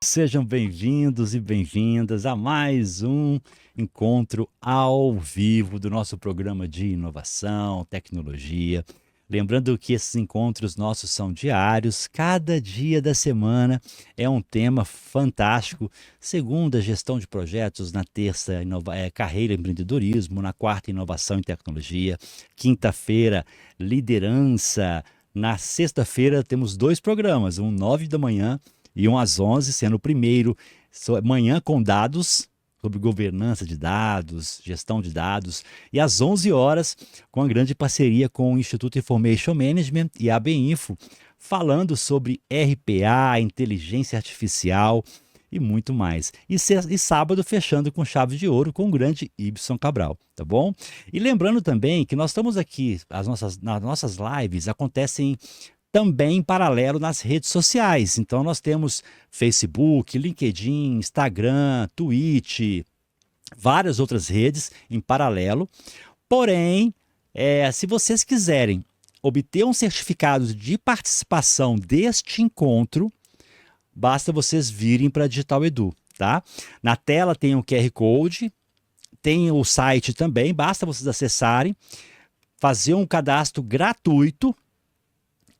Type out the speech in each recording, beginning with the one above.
Sejam bem-vindos e bem-vindas a mais um encontro ao vivo do nosso programa de inovação, tecnologia. Lembrando que esses encontros nossos são diários, cada dia da semana é um tema fantástico. Segunda, gestão de projetos; na terça, carreira e empreendedorismo; na quarta, inovação e tecnologia; quinta-feira, liderança; na sexta-feira temos dois programas, um 9 da manhã e um às 11, sendo o primeiro manhã com dados, sobre governança de dados, gestão de dados, e às 11 horas, com a grande parceria com o Instituto Information Management e a ABInfo, falando sobre RPA, inteligência artificial e muito mais. E sábado, fechando com chave de ouro com o grande Ibson Cabral, tá bom? E lembrando também que nós estamos aqui, nas nossas lives acontecem também em paralelo nas redes sociais. Então nós temos Facebook, LinkedIn, Instagram, Twitch, várias outras redes em paralelo. Porém, se vocês quiserem obter um certificado de participação deste encontro, basta vocês virem para a Digital Edu, tá? Na tela tem o QR Code, tem o site também, basta vocês acessarem, fazer um cadastro gratuito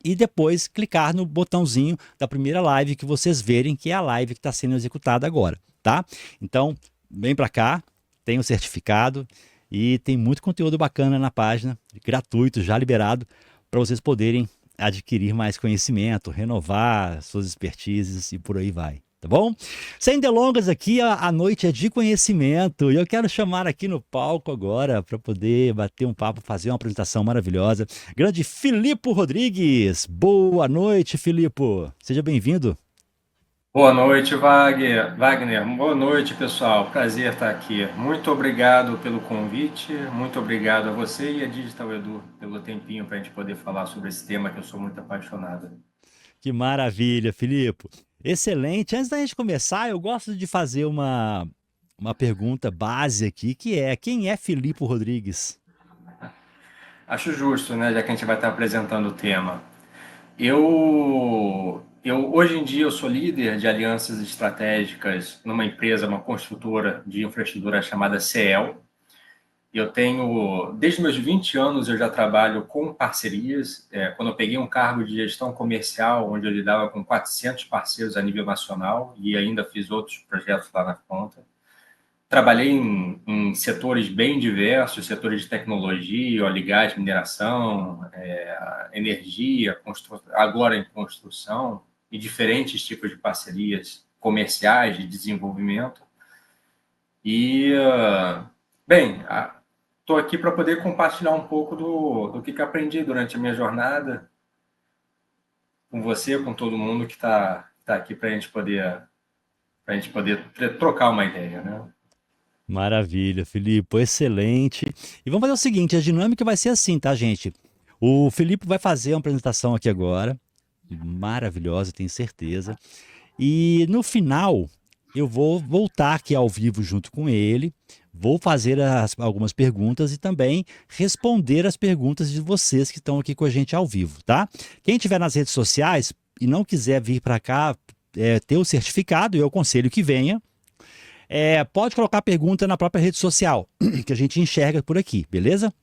e depois clicar no botãozinho da primeira live que vocês verem, que é a live que está sendo executada agora, tá? Então, vem para cá, tem o certificado e tem muito conteúdo bacana na página, gratuito, já liberado, para vocês poderem adquirir mais conhecimento, renovar suas expertises e por aí vai. Tá bom? Sem delongas aqui, a noite é de conhecimento e eu quero chamar aqui no palco agora para poder bater um papo, fazer uma apresentação maravilhosa. Grande Filipe Rodrigues. Boa noite, Filipe. Seja bem-vindo. Boa noite, Wagner. Boa noite, pessoal. Prazer estar aqui. Muito obrigado pelo convite, muito obrigado a você e a Digital Edu pelo tempinho para a gente poder falar sobre esse tema que eu sou muito apaixonado. Que maravilha, Filipe. Excelente. Antes da gente começar, eu gosto de fazer uma pergunta base aqui, que é: quem é Filipe Rodrigues? Acho justo, né, já que a gente vai estar apresentando o tema. Eu hoje em dia eu sou líder de alianças estratégicas numa empresa, uma construtora de infraestrutura chamada CEL. Desde meus 20 anos, eu já trabalho com parcerias. Quando eu peguei um cargo de gestão comercial, onde eu lidava com 400 parceiros a nível nacional e ainda fiz outros projetos lá na ponta. Trabalhei em setores bem diversos, setores de tecnologia, óleo e gás, mineração, energia, agora em construção, e diferentes tipos de parcerias comerciais, de desenvolvimento. Bem, estou aqui para poder compartilhar um pouco do que aprendi durante a minha jornada com você, com todo mundo que está aqui para a gente poder trocar uma ideia, né? Maravilha, Filipe, excelente. E vamos fazer o seguinte, a dinâmica vai ser assim, tá, gente? O Filipe vai fazer uma apresentação aqui agora, maravilhosa, tenho certeza. E no final, eu vou voltar aqui ao vivo junto com ele, vou fazer algumas perguntas e também responder as perguntas de vocês que estão aqui com a gente ao vivo, tá? Quem estiver nas redes sociais e não quiser vir para cá, ter o certificado, eu aconselho que venha. Pode colocar a pergunta na própria rede social, que a gente enxerga por aqui, beleza?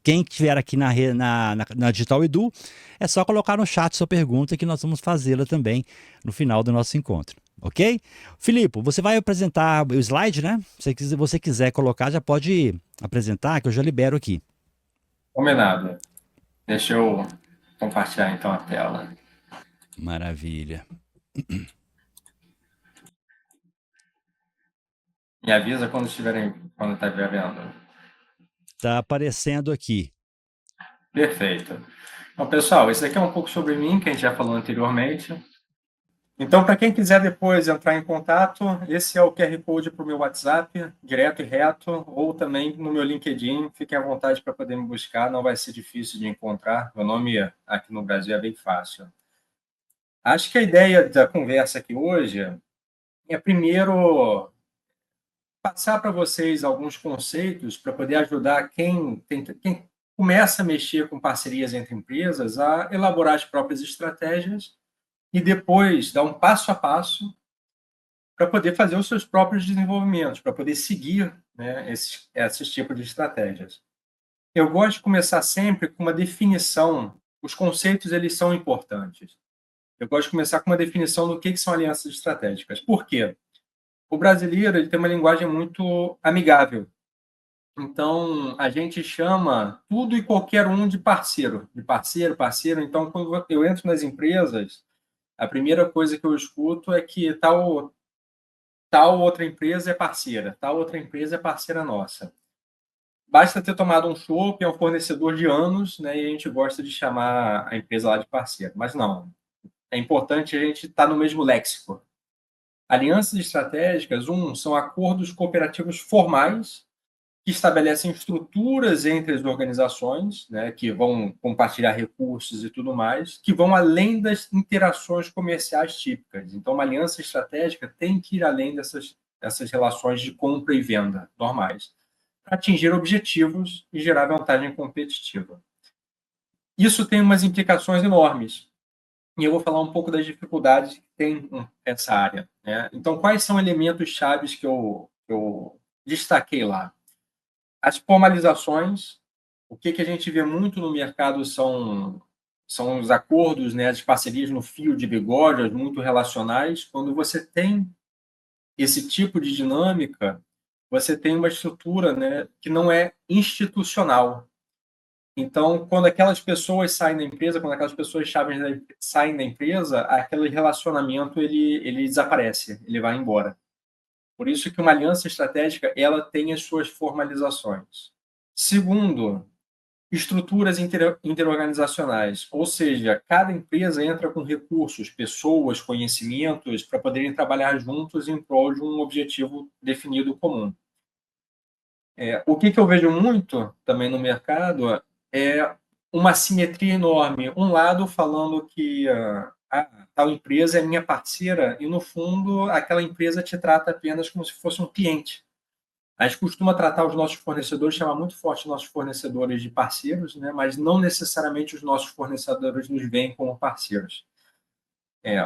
Quem estiver aqui na Digital Edu, é só colocar no chat sua pergunta que nós vamos fazê-la também no final do nosso encontro, ok? Filipe, você vai apresentar o slide, né? Se você quiser colocar, já pode apresentar, que eu já libero aqui. Combinado. Deixa eu compartilhar então a tela. Maravilha. Me avisa quando estiver vendo. Tá aparecendo aqui. Perfeito. Então, pessoal, esse aqui é um pouco sobre mim, que a gente já falou anteriormente. Então, para quem quiser depois entrar em contato, esse é o QR Code para o meu WhatsApp, direto e reto, ou também no meu LinkedIn. Fiquem à vontade para poder me buscar, não vai ser difícil de encontrar. Meu nome aqui no Brasil é bem fácil. Acho que a ideia da conversa aqui hoje é, primeiro, passar para vocês alguns conceitos para poder ajudar quem começa a mexer com parcerias entre empresas a elaborar as próprias estratégias e depois dar um passo a passo para poder fazer os seus próprios desenvolvimentos, para poder seguir, né, esses tipos de estratégias. Eu gosto de começar sempre com uma definição. Os conceitos, eles são importantes. Eu gosto de começar com uma definição do que são alianças estratégicas. Por quê? O brasileiro, ele tem uma linguagem muito amigável. Então, a gente chama tudo e qualquer um de parceiro, parceiro. Então, quando eu entro nas empresas, a primeira coisa que eu escuto é que tal outra empresa é parceira, tal outra empresa é parceira nossa. Basta ter tomado um chopp, é um fornecedor de anos, né, e a gente gosta de chamar a empresa lá de parceiro. Mas não, é importante a gente estar no mesmo léxico. Alianças estratégicas, são acordos cooperativos formais que estabelecem estruturas entre as organizações, né, que vão compartilhar recursos e tudo mais, que vão além das interações comerciais típicas. Então, uma aliança estratégica tem que ir além dessas relações de compra e venda normais, para atingir objetivos e gerar vantagem competitiva. Isso tem umas implicações enormes, e eu vou falar um pouco das dificuldades que tem essa área, né? Então, quais são elementos chaves que eu destaquei lá? As formalizações, o que a gente vê muito no mercado são os acordos, né, as parcerias no fio de bigode, muito relacionais. Quando você tem esse tipo de dinâmica, você tem uma estrutura, né, que não é institucional. Então, quando aquelas pessoas saem da empresa, quando aquelas pessoas chaves saem da empresa, aquele relacionamento ele desaparece, ele vai embora. Por isso que uma aliança estratégica ela tem as suas formalizações. Segundo, estruturas interorganizacionais, ou seja, cada empresa entra com recursos, pessoas, conhecimentos para poderem trabalhar juntos em prol de um objetivo definido comum. O que eu vejo muito também no mercado é uma simetria enorme. Um lado falando que tal empresa é minha parceira e, no fundo, aquela empresa te trata apenas como se fosse um cliente. A gente costuma tratar os nossos fornecedores, chamar muito forte os nossos fornecedores de parceiros, né? Mas não necessariamente os nossos fornecedores nos veem como parceiros.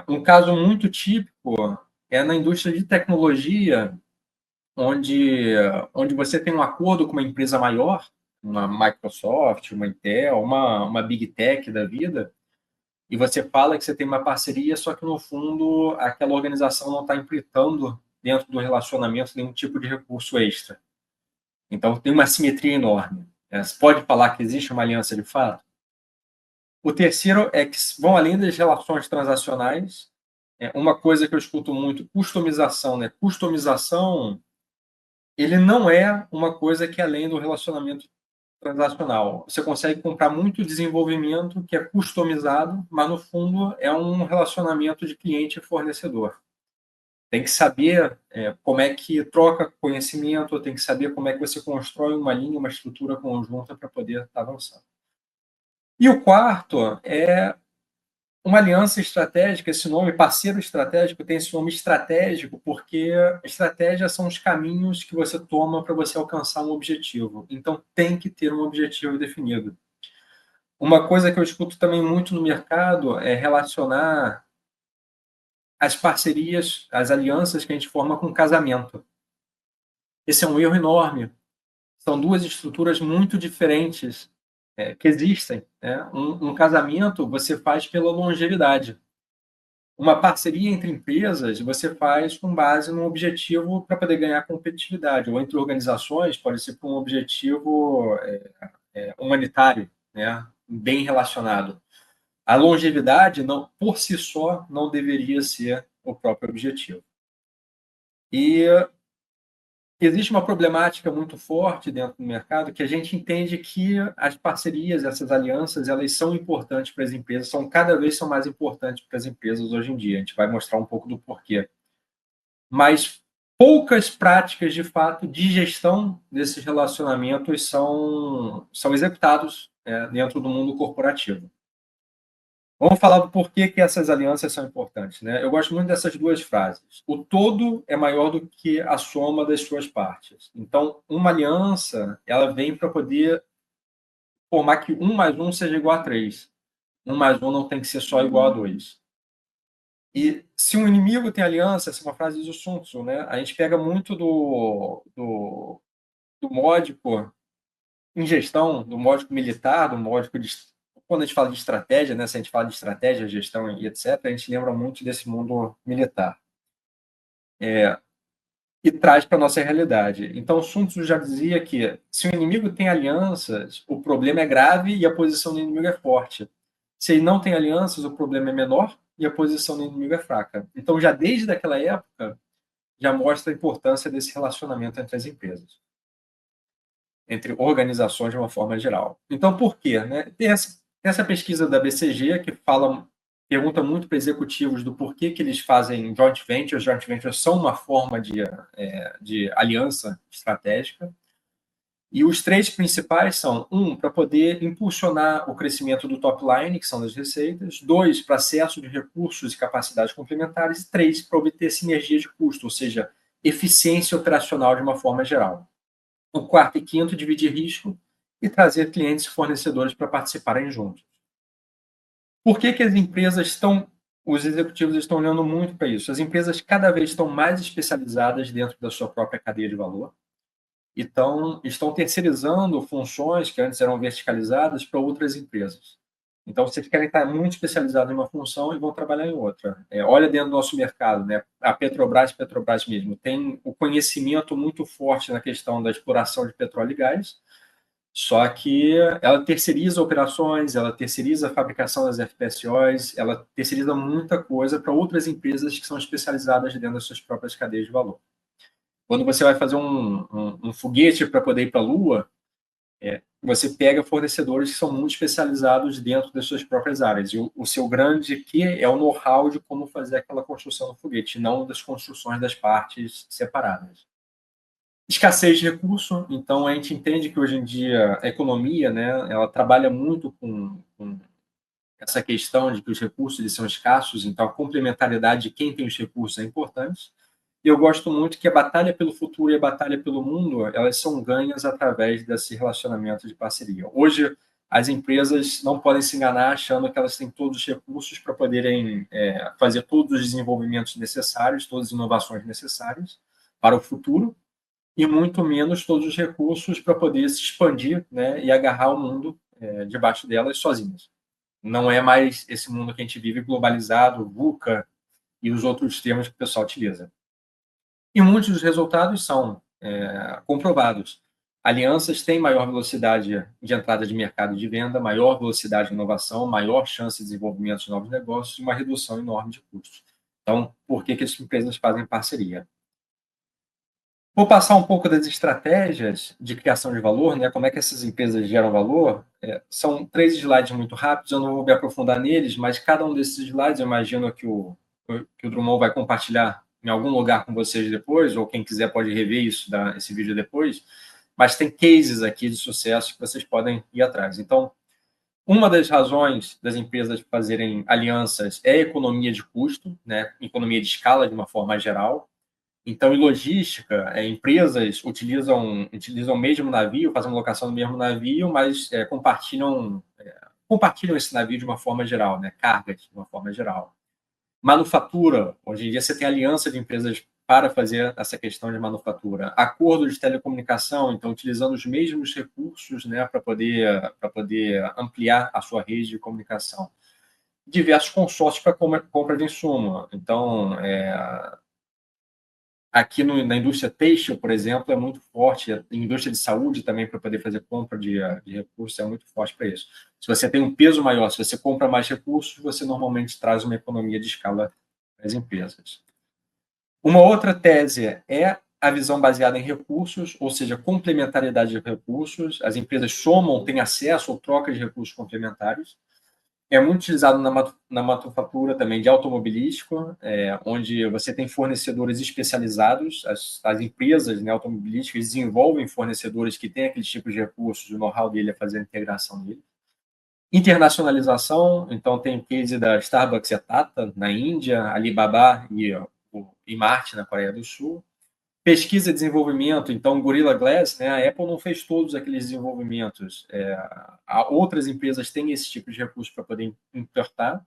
Um caso muito típico é na indústria de tecnologia, onde você tem um acordo com uma empresa maior, uma Microsoft, uma Intel, uma Big Tech da vida, e você fala que você tem uma parceria, só que no fundo aquela organização não está implicando dentro do relacionamento nenhum tipo de recurso extra. Então tem uma simetria enorme. Você pode falar que existe uma aliança de fato? O terceiro é que vão além das relações transacionais. Uma coisa que eu escuto muito, customização, né? Customização, ele não é uma coisa que é além do relacionamento transacional. Você consegue comprar muito desenvolvimento que é customizado, mas no fundo é um relacionamento de cliente e fornecedor. Tem que saber como é que troca conhecimento, tem que saber como é que você constrói uma linha, uma estrutura conjunta para poder estar avançando. E o quarto é uma aliança estratégica. Esse nome, parceiro estratégico, tem esse nome estratégico porque estratégia são os caminhos que você toma para você alcançar um objetivo. Então, tem que ter um objetivo definido. Uma coisa que eu escuto também muito no mercado é relacionar as parcerias, as alianças que a gente forma com casamento. Esse é um erro enorme. São duas estruturas muito diferentes que existem. Né? Um casamento você faz pela longevidade. Uma parceria entre empresas você faz com base num objetivo para poder ganhar competitividade, ou entre organizações pode ser por um objetivo humanitário, né? Bem relacionado. A longevidade, não, por si só, não deveria ser o próprio objetivo. E existe uma problemática muito forte dentro do mercado que a gente entende que as parcerias, essas alianças, elas são importantes para as empresas, cada vez são mais importantes para as empresas hoje em dia. A gente vai mostrar um pouco do porquê. Mas poucas práticas, de fato, de gestão desses relacionamentos são executados dentro do mundo corporativo. Vamos falar do porquê que essas alianças são importantes, né? Eu gosto muito dessas duas frases. O todo é maior do que a soma das suas partes. Então, uma aliança, ela vem para poder formar que 1 mais 1 seja igual a 3. 1 mais 1 não tem que ser só igual a 2. E se um inimigo tem aliança, essa é uma frase do Sun Tzu, né? A gente pega muito do módico em gestão, do módico militar, do módico de... Quando a gente fala de estratégia, né? Se a gente fala de estratégia, gestão e etc., a gente lembra muito desse mundo militar. E traz para a nossa realidade. Então, Sun Tzu já dizia que se o inimigo tem alianças, o problema é grave e a posição do inimigo é forte. Se ele não tem alianças, o problema é menor e a posição do inimigo é fraca. Então, já desde aquela época, já mostra a importância desse relacionamento entre as empresas, entre organizações de uma forma geral. Então, por quê? Né? Tem essa pesquisa da BCG que pergunta muito para executivos do porquê que eles fazem joint ventures. Joint ventures são uma forma de aliança estratégica. E os três principais são: um, para poder impulsionar o crescimento do top line, que são das receitas; dois, para acesso de recursos e capacidades complementares; três, para obter sinergia de custo, ou seja, eficiência operacional de uma forma geral. O quarto e quinto, dividir risco e trazer clientes e fornecedores para participarem juntos. Por que as empresas os executivos estão olhando muito para isso? As empresas cada vez estão mais especializadas dentro da sua própria cadeia de valor. Então, estão terceirizando funções que antes eram verticalizadas para outras empresas. Então, vocês querem estar muito especializados em uma função e vão trabalhar em outra. Olha dentro do nosso mercado, né? A Petrobras mesmo, tem o conhecimento muito forte na questão da exploração de petróleo e gás, só que ela terceiriza operações, ela terceiriza a fabricação das FPSOs, ela terceiriza muita coisa para outras empresas que são especializadas dentro das suas próprias cadeias de valor. Quando você vai fazer um foguete para poder ir para a Lua, você pega fornecedores que são muito especializados dentro das suas próprias áreas. E o seu grande aqui é o know-how de como fazer aquela construção do foguete, não das construções das partes separadas. Escassez de recurso. Então, a gente entende que hoje em dia a economia, né, ela trabalha muito com essa questão de que os recursos eles são escassos, então a complementariedade de quem tem os recursos é importante. E eu gosto muito que a batalha pelo futuro e a batalha pelo mundo, elas são ganhas através desse relacionamento de parceria. Hoje, as empresas não podem se enganar achando que elas têm todos os recursos para poderem fazer todos os desenvolvimentos necessários, todas as inovações necessárias para o futuro, e muito menos todos os recursos para poder se expandir, né, e agarrar o mundo debaixo delas sozinhas. Não é mais esse mundo que a gente vive globalizado, VUCA e os outros termos que o pessoal utiliza. E muitos dos resultados são comprovados. Alianças têm maior velocidade de entrada de mercado e de venda, maior velocidade de inovação, maior chance de desenvolvimento de novos negócios e uma redução enorme de custos. Então, por que as empresas fazem parceria? Vou passar um pouco das estratégias de criação de valor, né? Como é que essas empresas geram valor. São 3 slides muito rápidos, eu não vou me aprofundar neles, mas cada um desses slides, eu imagino que o Drummond vai compartilhar em algum lugar com vocês depois, ou quem quiser pode rever esse vídeo depois, mas tem cases aqui de sucesso que vocês podem ir atrás. Então, uma das razões das empresas fazerem alianças é a economia de custo, né? Economia de escala de uma forma geral. Então, em logística, empresas utilizam o mesmo navio, fazem uma locação do mesmo navio, mas compartilham esse navio de uma forma geral, né? Cargas de uma forma geral. Manufatura, hoje em dia você tem aliança de empresas para fazer essa questão de manufatura. Acordo de telecomunicação, então utilizando os mesmos recursos, né, para poder ampliar a sua rede de comunicação. Diversos consórcios para compra de insumo. Então, aqui na indústria têxtil, por exemplo, é muito forte. A indústria de saúde também, para poder fazer compra de recursos, é muito forte para isso. Se você tem um peso maior, se você compra mais recursos, você normalmente traz uma economia de escala para as empresas. Uma outra tese é a visão baseada em recursos, ou seja, complementariedade de recursos. As empresas somam, têm acesso ou troca de recursos complementares. É muito utilizado na manufatura também de automobilístico, onde você tem fornecedores especializados. As empresas, né, automobilísticas desenvolvem fornecedores que têm aqueles tipos de recursos, o know-how dele é fazer a integração dele. Internacionalização, então tem o case da Starbucks e a Tata na Índia, Alibaba e Marte na Coreia do Sul. Pesquisa e desenvolvimento, então Gorilla Glass, né, a Apple não fez todos aqueles desenvolvimentos. Outras empresas têm esse tipo de recurso para poder importar.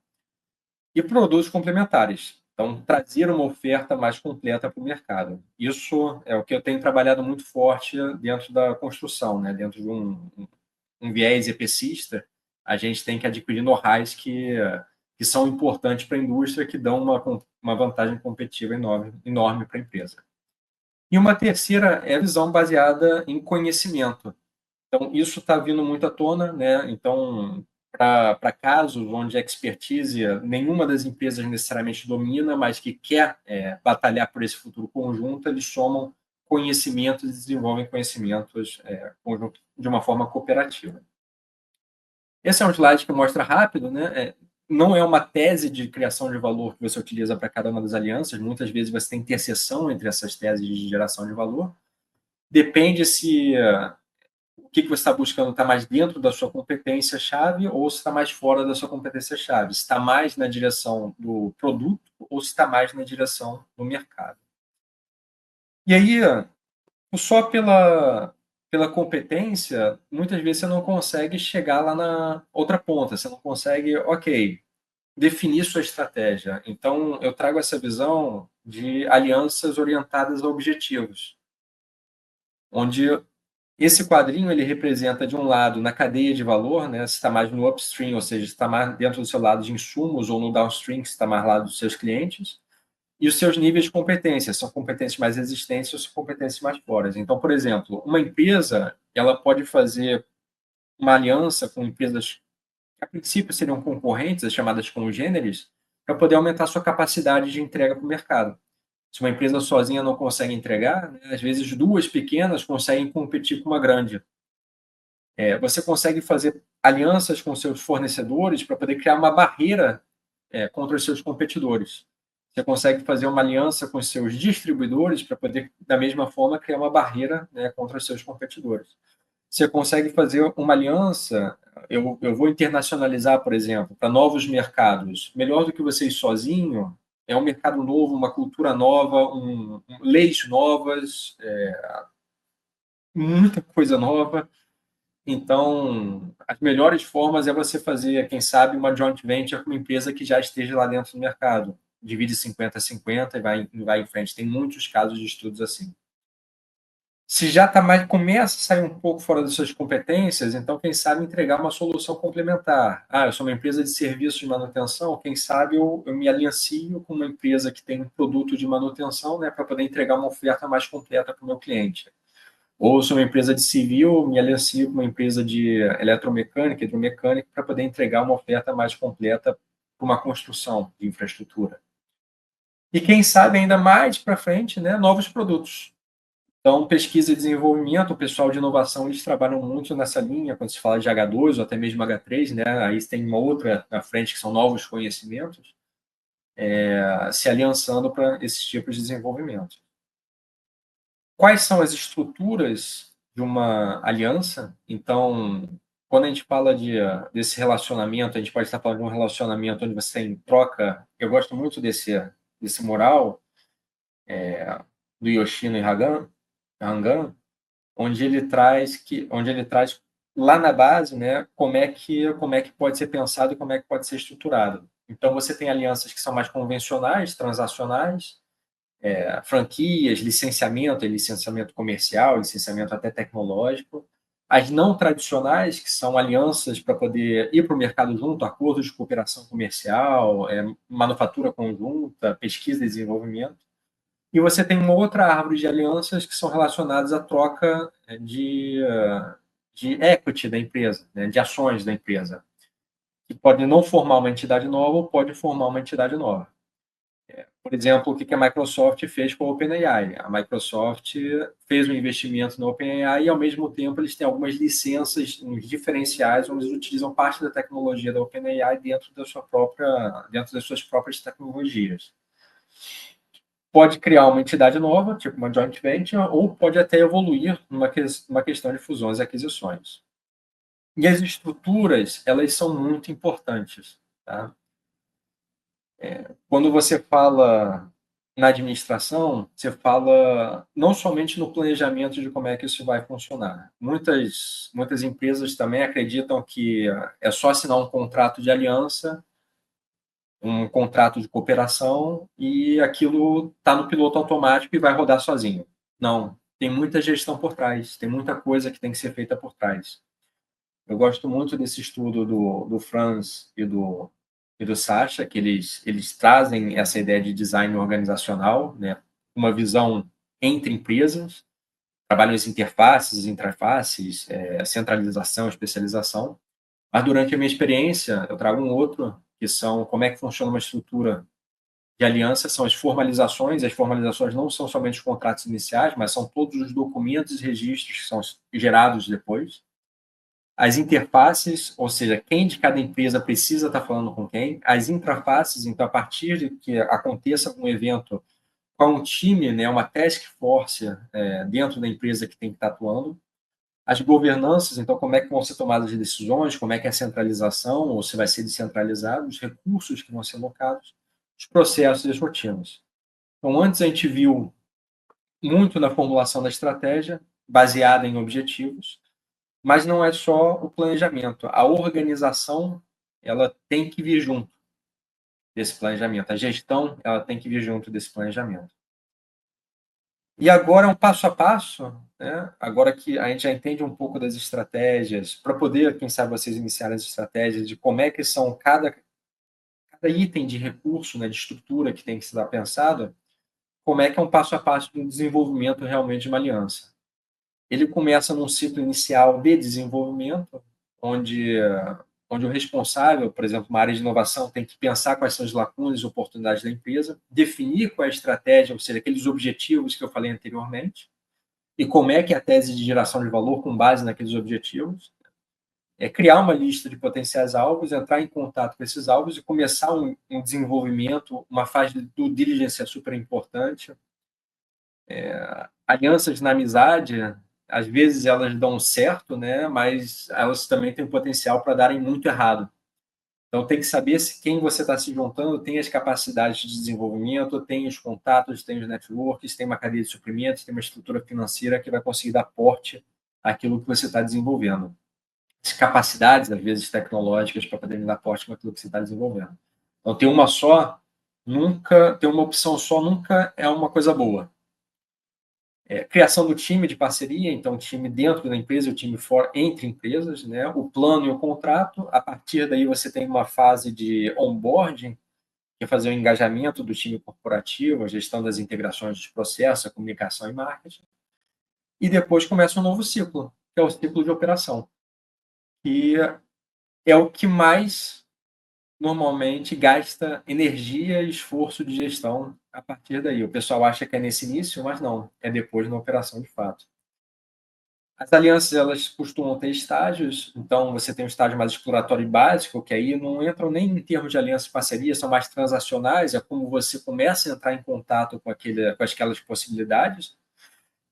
e produtos complementares. Então, trazer uma oferta mais completa para o mercado. Isso é o que eu tenho trabalhado muito forte dentro da construção, né? Dentro de um viés epicista, a gente tem que adquirir know-hows que são importantes para a indústria, que dão uma vantagem competitiva enorme para a empresa. E uma terceira é a visão baseada em conhecimento. Então, isso está vindo muito à tona, né? Então, para casos onde a expertise nenhuma das empresas necessariamente domina, mas que quer batalhar por esse futuro conjunto, eles somam conhecimentos e desenvolvem conhecimentos de uma forma cooperativa. Esse é um slide que mostra rápido, né? Não é uma tese de criação de valor que você utiliza para cada uma das alianças, muitas vezes você tem interseção entre essas teses de geração de valor. Depende se o que você está buscando está mais dentro da sua competência-chave ou se está mais fora da sua competência-chave. Se está mais na direção do produto ou se está mais na direção do mercado. E aí, só pela competência, muitas vezes você não consegue chegar lá na outra ponta. Você não consegue, ok, definir sua estratégia. Então, eu trago essa visão de alianças orientadas a objetivos, onde esse quadrinho ele representa, de um lado, na cadeia de valor, né, se está mais no upstream, ou seja, se está mais dentro do seu lado de insumos, ou no downstream, se está mais lá dos seus clientes, e os seus níveis de competência, são competências mais resistentes ou são competências mais fortes. Então, por exemplo, uma empresa ela pode fazer uma aliança com empresas que, a princípio, seriam concorrentes, as chamadas congêneres, para poder aumentar sua capacidade de entrega para o mercado. Se uma empresa sozinha não consegue entregar, né, às vezes duas pequenas conseguem competir com uma grande. Você consegue fazer alianças com seus fornecedores para poder criar uma barreira contra os seus competidores. Você consegue fazer uma aliança com os seus distribuidores para poder, da mesma forma, criar uma barreira, né, contra os seus competidores. Você consegue fazer uma aliança, eu vou internacionalizar, por exemplo, para novos mercados. Melhor do que você ir sozinho, é um mercado novo, uma cultura nova, leis novas, muita coisa nova. Então, as melhores formas é você fazer, quem sabe, uma joint venture com uma empresa que já esteja lá dentro do mercado. Divide 50-50 e vai em frente. Tem muitos casos de estudos assim. Se já está mais, começa a sair um pouco fora das suas competências, então, quem sabe, entregar uma solução complementar. Eu sou uma empresa de serviços de manutenção, quem sabe eu me aliancio com uma empresa que tem um produto de manutenção, né, para poder entregar uma oferta mais completa para o meu cliente. Ou sou uma empresa de civil, me aliancio com uma empresa de eletromecânica, hidromecânica, para poder entregar uma oferta mais completa para uma construção de infraestrutura. E quem sabe ainda mais para frente, né, novos produtos. Então, pesquisa e desenvolvimento, o pessoal de inovação, eles trabalham muito nessa linha, quando se fala de H2 ou até mesmo H3, né, aí tem uma outra na frente que são novos conhecimentos, se aliançando para esses tipos de desenvolvimento. Quais são as estruturas de uma aliança? Então, quando a gente fala desse relacionamento, a gente pode estar falando de um relacionamento onde você tem troca. Eu gosto muito desse mural do Yoshino Hangan, onde ele traz lá na base, né, como é que pode ser pensado e como é que pode ser estruturado. Então, você tem alianças que são mais convencionais, transacionais, franquias, licenciamento comercial, licenciamento até tecnológico. As não tradicionais, que são alianças para poder ir para o mercado junto, acordos de cooperação comercial, manufatura conjunta, pesquisa e desenvolvimento. E você tem uma outra árvore de alianças que são relacionadas à troca de equity da empresa, né, de ações da empresa, que pode não formar uma entidade nova ou pode formar uma entidade nova. Por exemplo, o que a Microsoft fez com a OpenAI. A Microsoft fez um investimento na OpenAI e, ao mesmo tempo, eles têm algumas licenças, uns diferenciais, onde eles utilizam parte da tecnologia da OpenAI dentro das suas próprias tecnologias. Pode criar uma entidade nova, tipo uma joint venture, ou pode até evoluir numa questão de fusões e aquisições. E as estruturas, elas são muito importantes, tá? Quando você fala na administração, você fala não somente no planejamento de como é que isso vai funcionar. Muitas empresas também acreditam que é só assinar um contrato de aliança um contrato de cooperação e aquilo está no piloto automático e vai rodar sozinho. Não, tem muita gestão por trás, tem muita coisa que tem que ser feita por trás. Eu gosto muito desse estudo do Franz e do Sacha, que eles trazem essa ideia de design organizacional, né? Uma visão entre empresas, trabalham as interfaces, intrafaces, centralização, especialização. Mas durante a minha experiência, eu trago um outro, que são como é que funciona uma estrutura de aliança, são as formalizações. As formalizações não são somente os contratos iniciais, mas são todos os documentos e registros que são gerados depois. As interfaces, ou seja, quem de cada empresa precisa estar falando com quem. As intrafaces, então, a partir de que aconteça um evento com um time, né, uma task force dentro da empresa que tem que estar atuando. As governanças, então, como é que vão ser tomadas as decisões, como é que é a centralização, ou se vai ser descentralizado, os recursos que vão ser alocados, os processos e as rotinas. Então, antes a gente viu muito na formulação da estratégia, baseada em objetivos, mas não é só o planejamento. A organização, ela tem que vir junto desse planejamento. A gestão, ela tem que vir junto desse planejamento. E agora é um passo a passo, né? Agora que a gente já entende um pouco das estratégias, para poder, quem sabe, vocês iniciarem as estratégias de como é que são cada item de recurso, né, de estrutura que tem que ser pensado, como é que é um passo a passo do desenvolvimento realmente de uma aliança. Ele começa num ciclo inicial de desenvolvimento, onde o responsável, por exemplo, uma área de inovação, tem que pensar quais são as lacunas e oportunidades da empresa, definir qual é a estratégia, ou seja, aqueles objetivos que eu falei anteriormente, e como é que é a tese de geração de valor com base naqueles objetivos. Criar uma lista de potenciais alvos, entrar em contato com esses alvos e começar um desenvolvimento, uma fase de due diligence é super importante. Alianças na amizade, às vezes elas dão certo, né? Mas elas também têm potencial para darem muito errado. Então tem que saber se quem você está se juntando tem as capacidades de desenvolvimento, tem os contatos, tem os networks, tem uma cadeia de suprimentos, tem uma estrutura financeira que vai conseguir dar porte àquilo que você está desenvolvendo. As capacidades, às vezes, tecnológicas para poder dar porte com aquilo que você está desenvolvendo. Então, ter uma opção só nunca é uma coisa boa. Criação do time de parceria, então, time dentro da empresa e o time fora, entre empresas, né? O plano e o contrato. A partir daí, você tem uma fase de onboarding, que é fazer o engajamento do time corporativo, a gestão das integrações dos processos, a comunicação e marketing. E depois começa um novo ciclo, que é o ciclo de operação, que é o que mais normalmente gasta energia e esforço de gestão a partir daí. O pessoal acha que é nesse início, mas não, é depois na operação de fato. As alianças, elas costumam ter estágios, então você tem um estágio mais exploratório e básico, que aí não entram nem em termos de aliança e parceria, são mais transacionais, é como você começa a entrar em contato com aquelas possibilidades.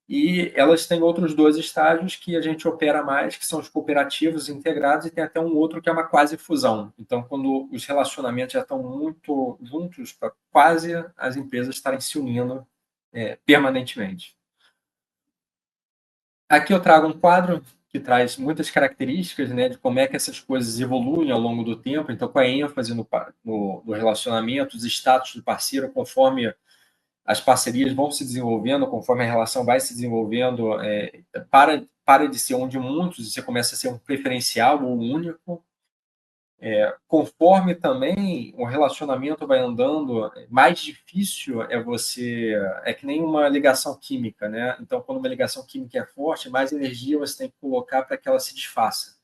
E elas têm outros dois estágios que a gente opera mais, que são os cooperativos integrados, e tem até um outro que é uma quase fusão. Então, quando os relacionamentos já estão muito juntos, para quase as empresas estarem se unindo permanentemente. Aqui eu trago um quadro que traz muitas características, né, de como é que essas coisas evoluem ao longo do tempo. Então, com a ênfase no relacionamento, os status do parceiro, conforme as parcerias vão se desenvolvendo, conforme a relação vai se desenvolvendo, para de ser um de muitos e você começa a ser um preferencial ou único. Conforme também o relacionamento vai andando, mais difícil é que nem uma ligação química, né? Então, quando uma ligação química é forte, mais energia você tem que colocar para que ela se desfaça.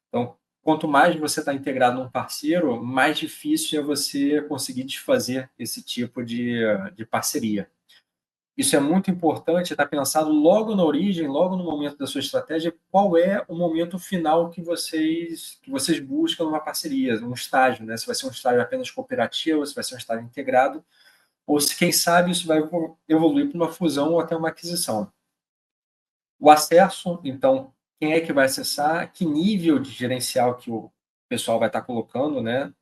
Então, quanto mais você está integrado num parceiro, mais difícil é você conseguir desfazer esse tipo de parceria. Isso é muito importante, está pensado logo na origem, logo no momento da sua estratégia, qual é o momento final que vocês buscam numa parceria, num estágio, né? Se vai ser um estágio apenas cooperativo, se vai ser um estágio integrado, ou se, quem sabe, isso vai evoluir para uma fusão ou até uma aquisição. O acesso, então, quem é que vai acessar, que nível de gerencial que o pessoal vai estar colocando, né?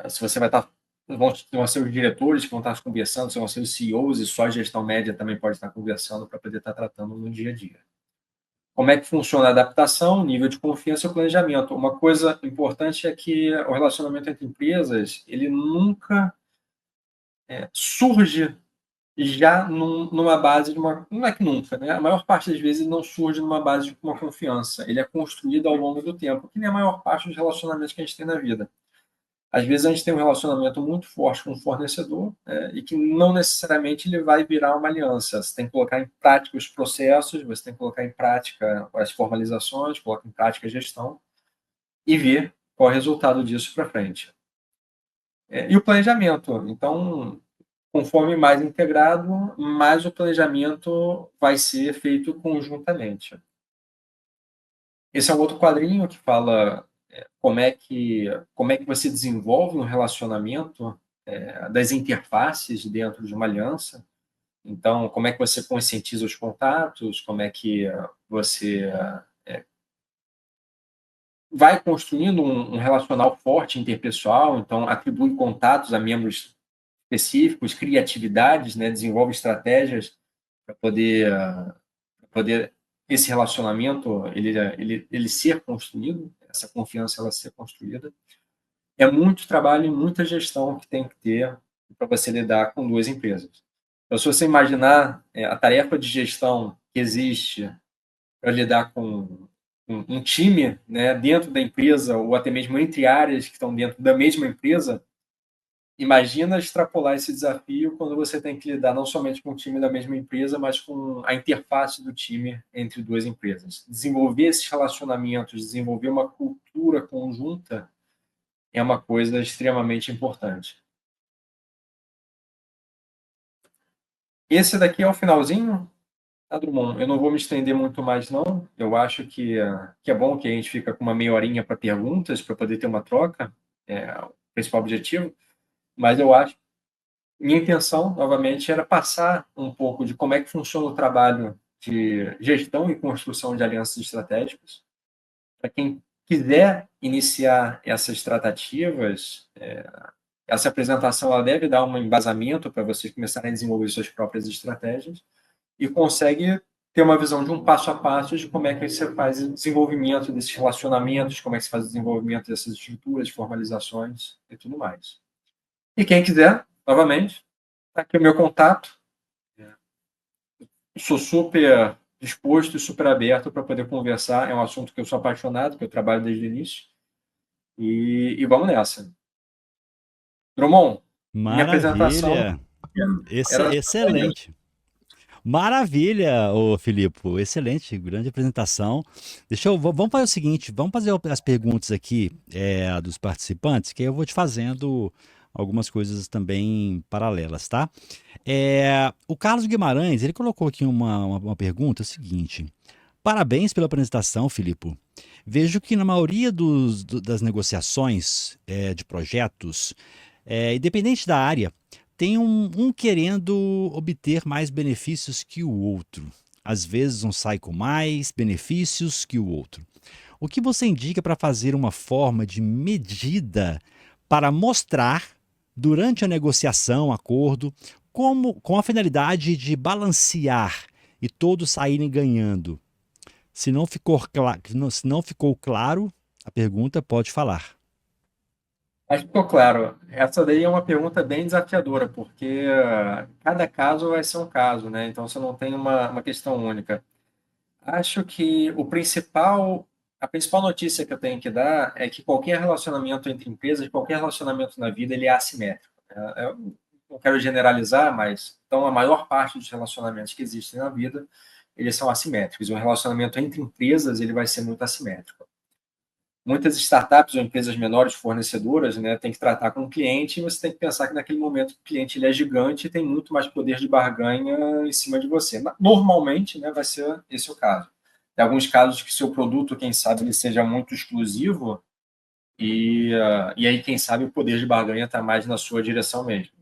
Se você vai estar vão ser os diretores que vão estar conversando, vão ser os CEOs, e só a gestão média também pode estar conversando para poder estar tratando no dia a dia. Como é que funciona a adaptação, nível de confiança e o planejamento. Uma coisa importante é que o relacionamento entre empresas, ele nunca surge já numa base de uma... Não é que nunca, né? A maior parte das vezes ele não surge numa base de uma confiança. Ele é construído ao longo do tempo, que nem a maior parte dos relacionamentos que a gente tem na vida. Às vezes a gente tem um relacionamento muito forte com o fornecedor, e que não necessariamente ele vai virar uma aliança. Você tem que colocar em prática os processos, você tem que colocar em prática as formalizações, colocar em prática a gestão e ver qual é o resultado disso para frente. E o planejamento. Então, conforme mais integrado, mais o planejamento vai ser feito conjuntamente. Esse é um outro quadrinho que fala como é que você desenvolve um relacionamento, das interfaces dentro de uma aliança. Então, como é que você conscientiza os contatos, como é que você vai construindo um relacional forte interpessoal, então atribui contatos a membros específicos, criatividades, né, desenvolve estratégias para poder esse relacionamento ele ser construído, essa confiança ela ser construída. É muito trabalho e muita gestão que tem que ter para você lidar com duas empresas. Então, se você imaginar a tarefa de gestão que existe para lidar com um time, né, dentro da empresa ou até mesmo entre áreas que estão dentro da mesma empresa, imagina extrapolar esse desafio quando você tem que lidar não somente com o time da mesma empresa, mas com a interface do time entre duas empresas. Desenvolver esses relacionamentos, desenvolver uma cultura conjunta é uma coisa extremamente importante. Esse daqui é o finalzinho, tá, Drummond? Eu não vou me estender muito mais, não. Eu acho que é bom que a gente fica com uma meia horinha para perguntas, para poder ter uma troca, o principal objetivo, mas eu acho minha intenção, novamente, era passar um pouco de como é que funciona o trabalho de gestão e construção de alianças estratégicas. Para quem quiser iniciar essas tratativas, essa apresentação ela deve dar um embasamento para vocês começarem a desenvolver suas próprias estratégias e consegue ter uma visão de um passo a passo de como é que você faz o desenvolvimento desses relacionamentos, como é que se faz o desenvolvimento dessas estruturas, formalizações e tudo mais. E quem quiser, novamente, está aqui o meu contato. Sou super disposto e super aberto para poder conversar. É um assunto que eu sou apaixonado, que eu trabalho desde o início. E vamos nessa. Drummond, minha apresentação Maravilha! era isso. Excelente. Maravilha, ô Filipe. Excelente, grande apresentação. Vamos fazer o seguinte, vamos fazer as perguntas aqui dos participantes, que aí eu vou te fazendo algumas coisas também paralelas, tá? O Carlos Guimarães, ele colocou aqui uma pergunta, é o seguinte. Parabéns pela apresentação, Filipe. Vejo que na maioria das negociações de projetos, independente da área, tem um querendo obter mais benefícios que o outro. Às vezes um sai com mais benefícios que o outro. O que você indica para fazer uma forma de medida para mostrar, durante a negociação, acordo, com a finalidade de balancear e todos saírem ganhando? Se não ficou claro, a pergunta pode falar. Acho que ficou claro. Essa daí é uma pergunta bem desafiadora, porque cada caso vai ser um caso, né? Então você não tem uma questão única. Acho que a principal notícia que eu tenho que dar é que qualquer relacionamento entre empresas, qualquer relacionamento na vida, ele é assimétrico. Eu não quero generalizar, mas então a maior parte dos relacionamentos que existem na vida, eles são assimétricos. O relacionamento entre empresas, ele vai ser muito assimétrico. Muitas startups ou empresas menores fornecedoras, né, tem que tratar com o cliente e você tem que pensar que naquele momento o cliente ele é gigante e tem muito mais poder de barganha em cima de você. Normalmente, né, vai ser esse o caso. Tem alguns casos que seu produto, quem sabe, ele seja muito exclusivo e aí, quem sabe, o poder de barganha está mais na sua direção mesmo.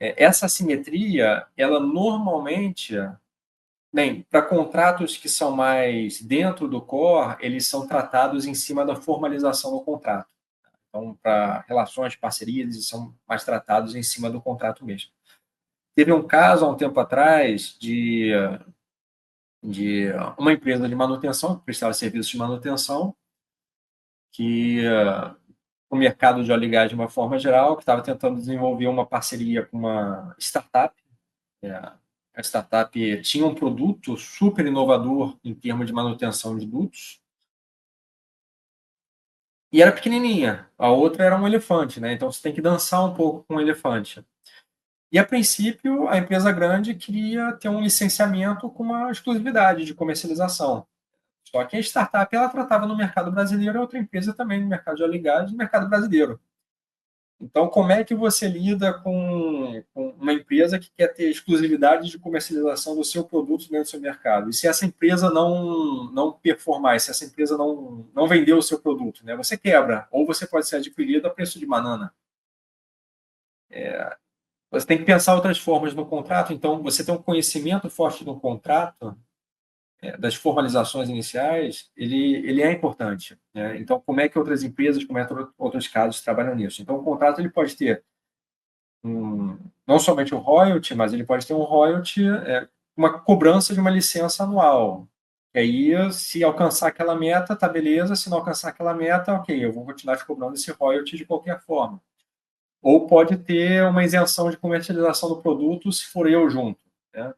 Essa assimetria, ela normalmente... Bem, para contratos que são mais dentro do core, eles são tratados em cima da formalização do contrato. Então, para relações, parcerias, eles são mais tratados em cima do contrato mesmo. Teve um caso, há um tempo atrás, de uma empresa de manutenção, que prestava serviços de manutenção, que o mercado de óleo e gás de uma forma geral, que estava tentando desenvolver uma parceria com uma startup. A startup tinha um produto super inovador em termos de manutenção de dutos, e era pequenininha. A outra era um elefante, né? Então você tem que dançar um pouco com o elefante. E a princípio, a empresa grande queria ter um licenciamento com uma exclusividade de comercialização. Só que a startup ela tratava no mercado brasileiro, a outra empresa também no mercado de óleo e gás, no mercado brasileiro. Então, como é que você lida com uma empresa que quer ter exclusividade de comercialização do seu produto dentro do seu mercado? E se essa empresa não performar, se essa empresa não vender o seu produto, né, você quebra, ou você pode ser adquirido a preço de banana. Você tem que pensar outras formas no contrato, então você tem um conhecimento forte do contrato, das formalizações iniciais, ele é importante, né? Então, como é que outras empresas, como é que outros casos trabalham nisso? Então, o contrato ele pode ter não somente o royalty, mas ele pode ter um royalty, uma cobrança de uma licença anual. E aí, se alcançar aquela meta, tá beleza. Se não alcançar aquela meta, ok, eu vou continuar te cobrando esse royalty de qualquer forma. Ou pode ter uma isenção de comercialização do produto se for eu junto, né?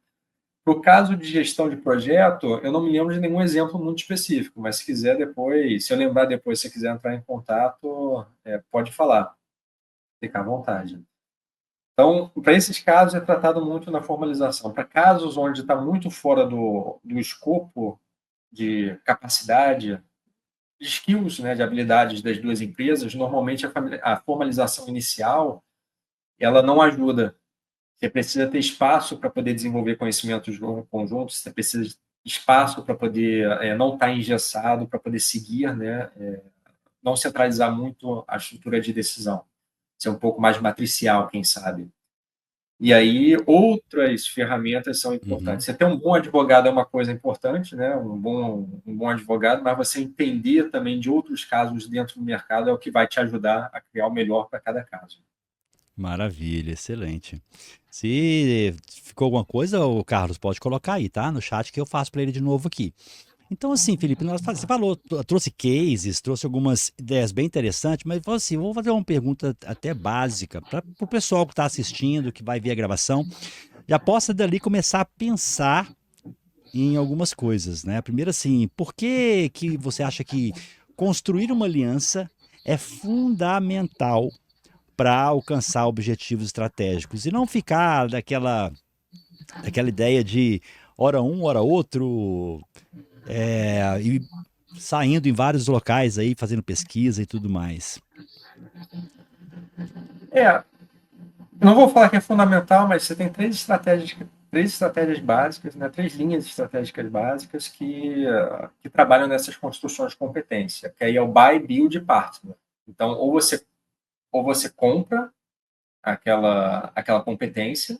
No caso de gestão de projeto, eu não me lembro de nenhum exemplo muito específico, mas se quiser depois, se eu lembrar depois, se você quiser entrar em contato, pode falar, fica à vontade. Então, para esses casos, é tratado muito na formalização. Para casos onde está muito fora do escopo de capacidade, de skills, né, de habilidades das duas empresas, normalmente a formalização inicial ela não ajuda. Você precisa ter espaço para poder desenvolver conhecimentos conjuntos, você precisa de espaço para poder não estar engessado, para poder seguir, né, não centralizar muito a estrutura de decisão. Ser um pouco mais matricial, quem sabe. E aí, outras ferramentas são importantes. Uhum. Você ter um bom advogado é uma coisa importante, né? Um bom advogado, mas você entender também de outros casos dentro do mercado é o que vai te ajudar a criar o melhor para cada caso. Maravilha, excelente. Se ficou alguma coisa, o Carlos pode colocar aí, tá? No chat que eu faço para ele de novo aqui. Então, assim, Felipe, você falou, trouxe cases, trouxe algumas ideias bem interessantes, mas falou assim, vou fazer uma pergunta até básica para o pessoal que está assistindo, que vai ver a gravação, já possa dali começar a pensar em algumas coisas, né? Primeiro, assim, por que que você acha que construir uma aliança é fundamental para alcançar objetivos estratégicos e não ficar daquela ideia de hora um, hora outro, e saindo em vários locais aí, fazendo pesquisa e tudo mais. É, não vou falar que é fundamental, mas você tem três estratégias básicas, né? Três linhas estratégicas básicas que trabalham nessas construções de competência, que aí é o buy, build e partner. Então, ou você compra aquela competência,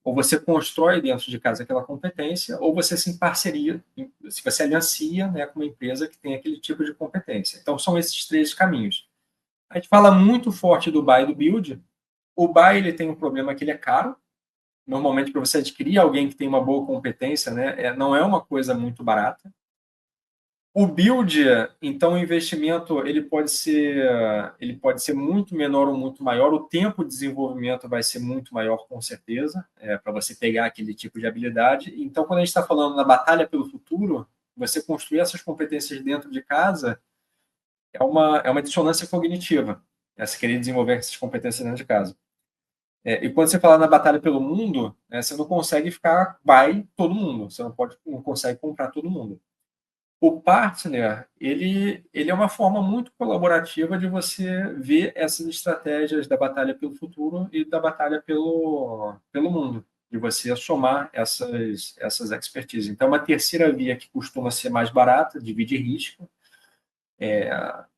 ou você constrói dentro de casa aquela competência, ou você se parceria, se você aliancia, né, com uma empresa que tem aquele tipo de competência. Então, são esses três caminhos. A gente fala muito forte do buy e do build. O buy ele tem um problema que ele é caro. Normalmente, para você adquirir alguém que tem uma boa competência, né, não é uma coisa muito barata. O build, então, o investimento ele pode ser muito menor ou muito maior. O tempo de desenvolvimento vai ser muito maior, com certeza, para você pegar aquele tipo de habilidade. Então, quando a gente está falando na batalha pelo futuro, você construir essas competências dentro de casa é uma dissonância cognitiva, você querer desenvolver essas competências dentro de casa. E quando você fala na batalha pelo mundo, você não consegue ficar by todo mundo, você não consegue comprar todo mundo. O partner, ele é uma forma muito colaborativa de você ver essas estratégias da batalha pelo futuro e da batalha pelo mundo, de você somar essas expertises. Então, uma terceira via que costuma ser mais barata, divide risco.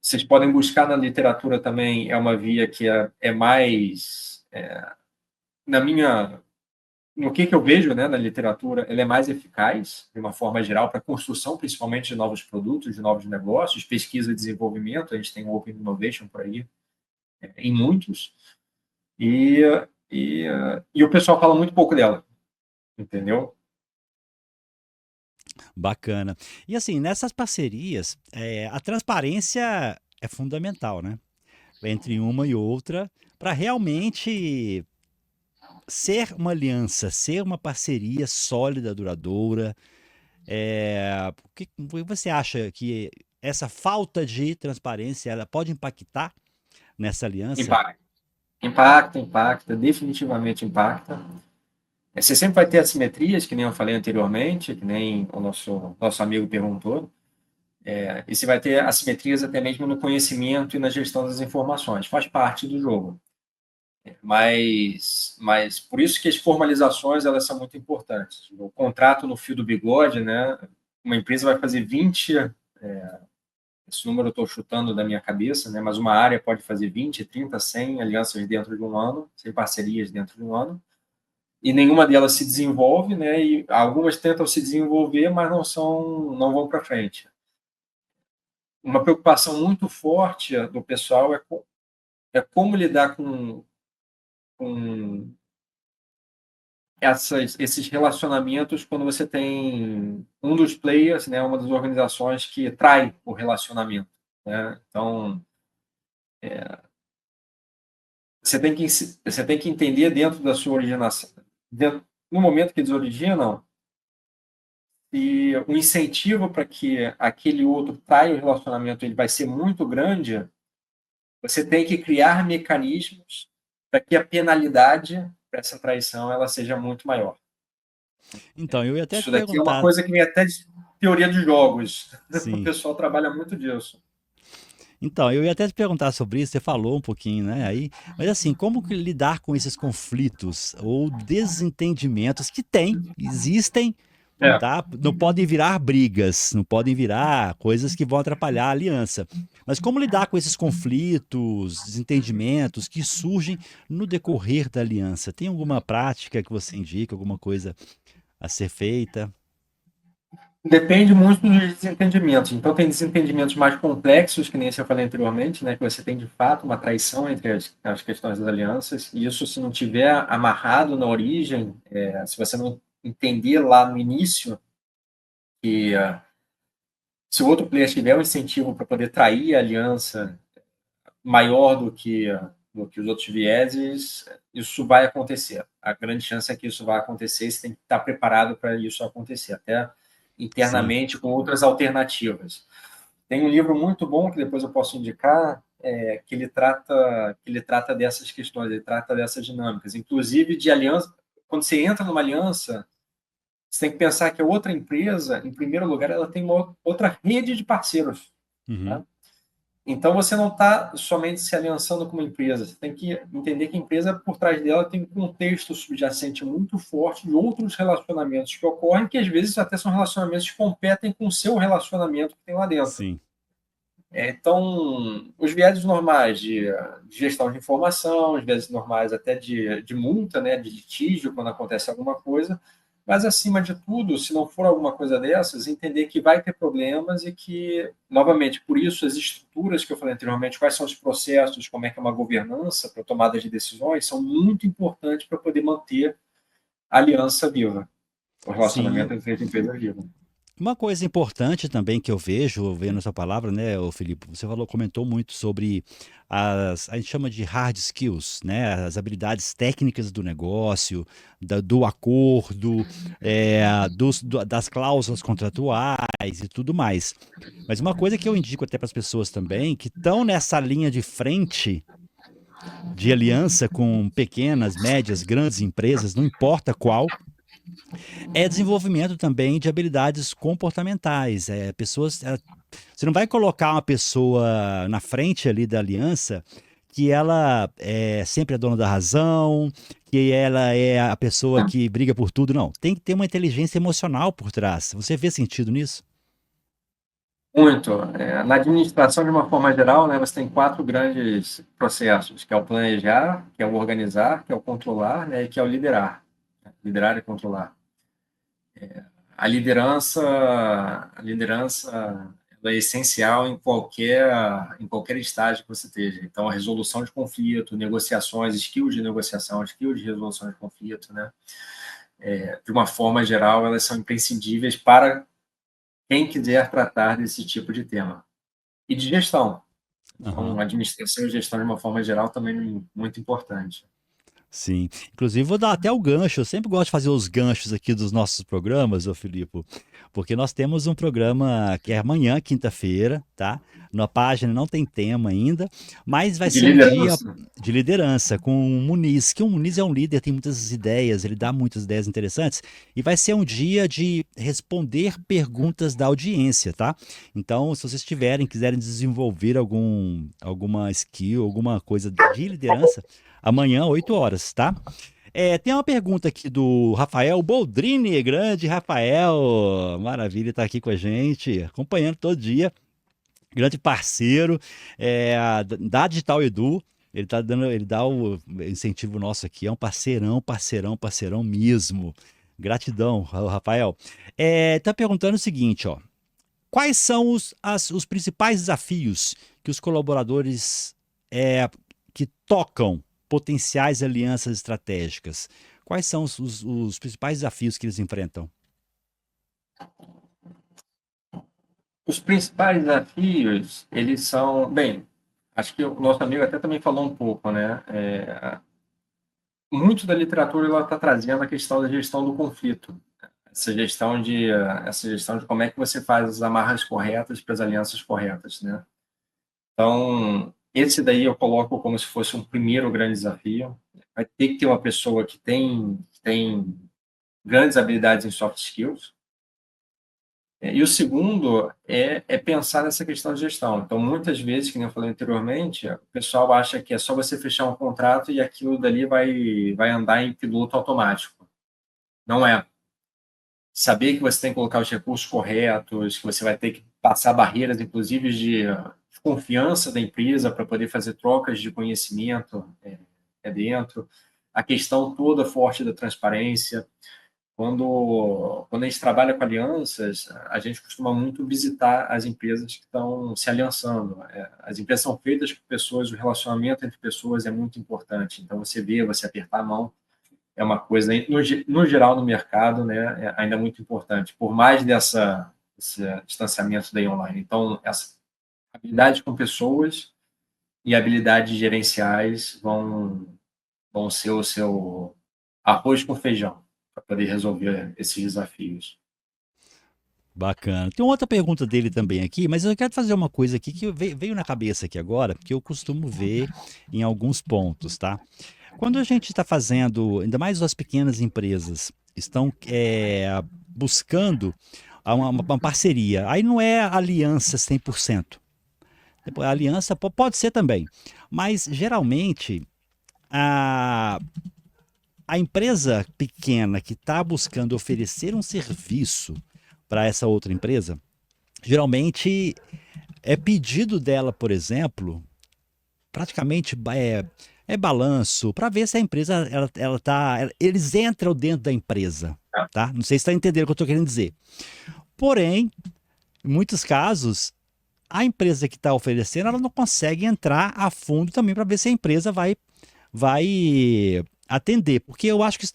Vocês podem buscar na literatura também, é uma via que é mais, na minha no que eu vejo, né, na literatura, ela é mais eficaz, de uma forma geral, para a construção, principalmente, de novos produtos, de novos negócios, pesquisa e desenvolvimento. A gente tem o Open Innovation por aí, em muitos, e, e o pessoal fala muito pouco dela, entendeu? Bacana. E assim, nessas parcerias, a transparência é fundamental, né? Entre uma e outra, para realmente ser uma aliança, ser uma parceria sólida, duradoura. O que você acha que essa falta de transparência, ela pode impactar nessa aliança? Impacta, impacta, definitivamente impacta. Você sempre vai ter assimetrias, que nem eu falei anteriormente, que nem o nosso amigo perguntou, e você vai ter assimetrias até mesmo no conhecimento e na gestão das informações, faz parte do jogo. Mas por isso que as formalizações elas são muito importantes. O contrato no fio do bigode, né? Uma empresa vai fazer 20, esse número eu estou chutando da minha cabeça, né? Mas uma área pode fazer 20, 30, 100 alianças dentro de um ano, 100 parcerias dentro de um ano, e nenhuma delas se desenvolve, né? E algumas tentam se desenvolver, mas não vão para frente. Uma preocupação muito forte do pessoal é como lidar com esses relacionamentos quando você tem um dos players, né, uma das organizações que trai o relacionamento, né? Então, você tem que entender dentro da sua originação, no momento que eles originam, e o incentivo para que aquele outro traia o relacionamento ele vai ser muito grande, você tem que criar mecanismos para que a penalidade para essa traição ela seja muito maior. Então, eu ia até te Isso daqui é uma perguntar, coisa que vem até de teoria de jogos. O sim. pessoal trabalha muito disso. Então, eu ia até te perguntar sobre isso, você falou um pouquinho, né, aí, mas assim, como que lidar com esses conflitos ou desentendimentos que existem, É, tá? Não podem virar brigas, não podem virar coisas que vão atrapalhar a aliança. Mas como lidar com esses conflitos, desentendimentos que surgem no decorrer da aliança? Tem alguma prática que você indica, alguma coisa a ser feita? depende muito dos desentendimentos. Então, tem desentendimentos mais complexos, que nem eu falei anteriormente, né, que você tem de fato uma traição entre as questões das alianças, e isso, se não tiver amarrado na origem, se você não entender lá no início que se o outro player tiver um incentivo para poder trair a aliança maior do que os outros vieses, isso vai acontecer. A grande chance é que isso vai acontecer, e você tem que estar preparado para isso acontecer, até Sim. internamente com outras alternativas. Tem um livro muito bom que depois eu posso indicar, que ele trata dessas questões, ele trata dessas dinâmicas, inclusive de aliança. Quando você entra numa aliança, você tem que pensar que a outra empresa, em primeiro lugar, ela tem uma outra rede de parceiros. Uhum. Tá? Então, você não está somente se aliançando com uma empresa, você tem que entender que a empresa, por trás dela, tem um contexto subjacente muito forte de outros relacionamentos que ocorrem, que às vezes até são relacionamentos que competem com o seu relacionamento que tem lá dentro. Sim. Então, os vieses normais de gestão de informação, os vieses normais até de multa, né, de litígio, quando acontece alguma coisa, mas, acima de tudo, se não for alguma coisa dessas, entender que vai ter problemas e que, novamente, por isso, as estruturas que eu falei anteriormente, quais são os processos, como é que é uma governança para tomada de decisões, são muito importantes para poder manter a aliança viva, o Sim. relacionamento entre as empresas vivo. Uma coisa importante também que eu vejo, vendo essa palavra, né, ô Felipe, você falou, comentou muito sobre a gente chama de hard skills, né, as habilidades técnicas do negócio, do acordo, das cláusulas contratuais e tudo mais. Mas uma coisa que eu indico até para as pessoas também, que estão nessa linha de frente de aliança com pequenas, médias, grandes empresas, não importa qual, é desenvolvimento também de habilidades comportamentais. Você não vai colocar uma pessoa na frente ali da aliança que ela é sempre a dona da razão, que ela é a pessoa que briga por tudo. Não, tem que ter uma inteligência emocional por trás. Você vê sentido nisso? Muito. Na administração, de uma forma geral, né, você tem 4 grandes processos, que é o planejar, que é o organizar, que é o controlar, né, e que é o liderar. Liderar e controlar. A liderança ela é essencial em qualquer estágio que você esteja. Então, a resolução de conflito, negociações, skills de negociação, skills de resolução de conflito, né, de uma forma geral, elas são imprescindíveis para quem quiser tratar desse tipo de tema. E de gestão. Então, Aham. administração e gestão, de uma forma geral, também muito importante. Sim. Inclusive, vou dar até o gancho. Eu sempre gosto de fazer os ganchos aqui dos nossos programas, ô Filipe, porque nós temos um programa que é amanhã, quinta-feira, tá? Na página não tem tema ainda, mas vai De ser um dia liderança. de liderança com o Muniz, que o Muniz é um líder, tem muitas ideias, ele dá muitas ideias interessantes, e vai ser um dia de responder perguntas da audiência, tá? Então, se vocês quiserem desenvolver alguma skill, alguma coisa de liderança, amanhã, 8 horas, tá? Tem uma pergunta aqui do Rafael Boldrini, grande Rafael, maravilha, tá aqui com a gente, acompanhando todo dia, grande parceiro da Digital Edu. Ele dá o incentivo nosso aqui, é um parceirão, parceirão, parceirão mesmo. Gratidão, Rafael. Tá perguntando o seguinte, ó. Quais são os principais desafios que os colaboradores que tocam potenciais alianças estratégicas? Quais são os principais desafios que eles enfrentam? Os principais desafios, eles são, bem, acho que o nosso amigo até também falou um pouco, né? Muito da literatura ela está trazendo a questão da gestão do conflito, essa gestão de como é que você faz as amarras corretas para as alianças corretas, né? Então, esse daí eu coloco como se fosse um primeiro grande desafio. Vai ter que ter uma pessoa que tem grandes habilidades em soft skills. E o segundo é pensar nessa questão de gestão. Então, muitas vezes, que nem eu falei anteriormente, o pessoal acha que é só você fechar um contrato e aquilo dali vai andar em piloto automático. Não é. Saber que você tem que colocar os recursos corretos, que você vai ter que passar barreiras, inclusive de confiança da empresa para poder fazer trocas de conhecimento dentro. A questão toda forte da transparência. Quando a gente trabalha com alianças, a gente costuma muito visitar as empresas que estão se aliançando. As empresas são feitas por pessoas, o relacionamento entre pessoas é muito importante. Então, você vê, você apertar a mão, é uma coisa, no geral, no mercado, né, ainda muito importante, por mais esse distanciamento daí online. Então, essa habilidade com pessoas e habilidades gerenciais vão ser o seu arroz com feijão para poder resolver esses desafios. Bacana. Tem outra pergunta dele também aqui, mas eu quero fazer uma coisa aqui que veio na cabeça aqui agora, que eu costumo ver em alguns pontos, tá? Quando a gente está fazendo, ainda mais as pequenas empresas, estão buscando uma parceria, aí não é aliança 100%. Depois, a aliança pode ser também, mas geralmente a, a empresa pequena que está buscando oferecer um serviço para essa outra empresa, geralmente é pedido dela, por exemplo, praticamente é balanço para ver se a empresa eles entram dentro da empresa, tá? Não sei se está entendendo o que eu estou querendo dizer. Porém, em muitos casos, a empresa que está oferecendo, ela não consegue entrar a fundo também para ver se a empresa vai atender, porque eu acho que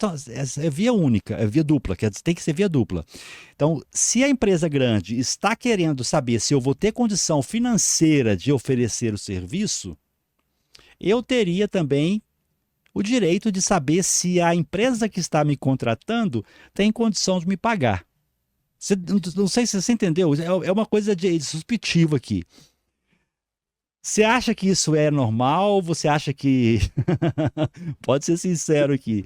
é via única, é via dupla, tem que ser via dupla. Então, se a empresa grande está querendo saber se eu vou ter condição financeira de oferecer o serviço, eu teria também o direito de saber se a empresa que está me contratando tem condição de me pagar. Não sei se você entendeu, é uma coisa de subjetiva aqui. Você acha que isso é normal? Você acha que. Pode ser sincero aqui.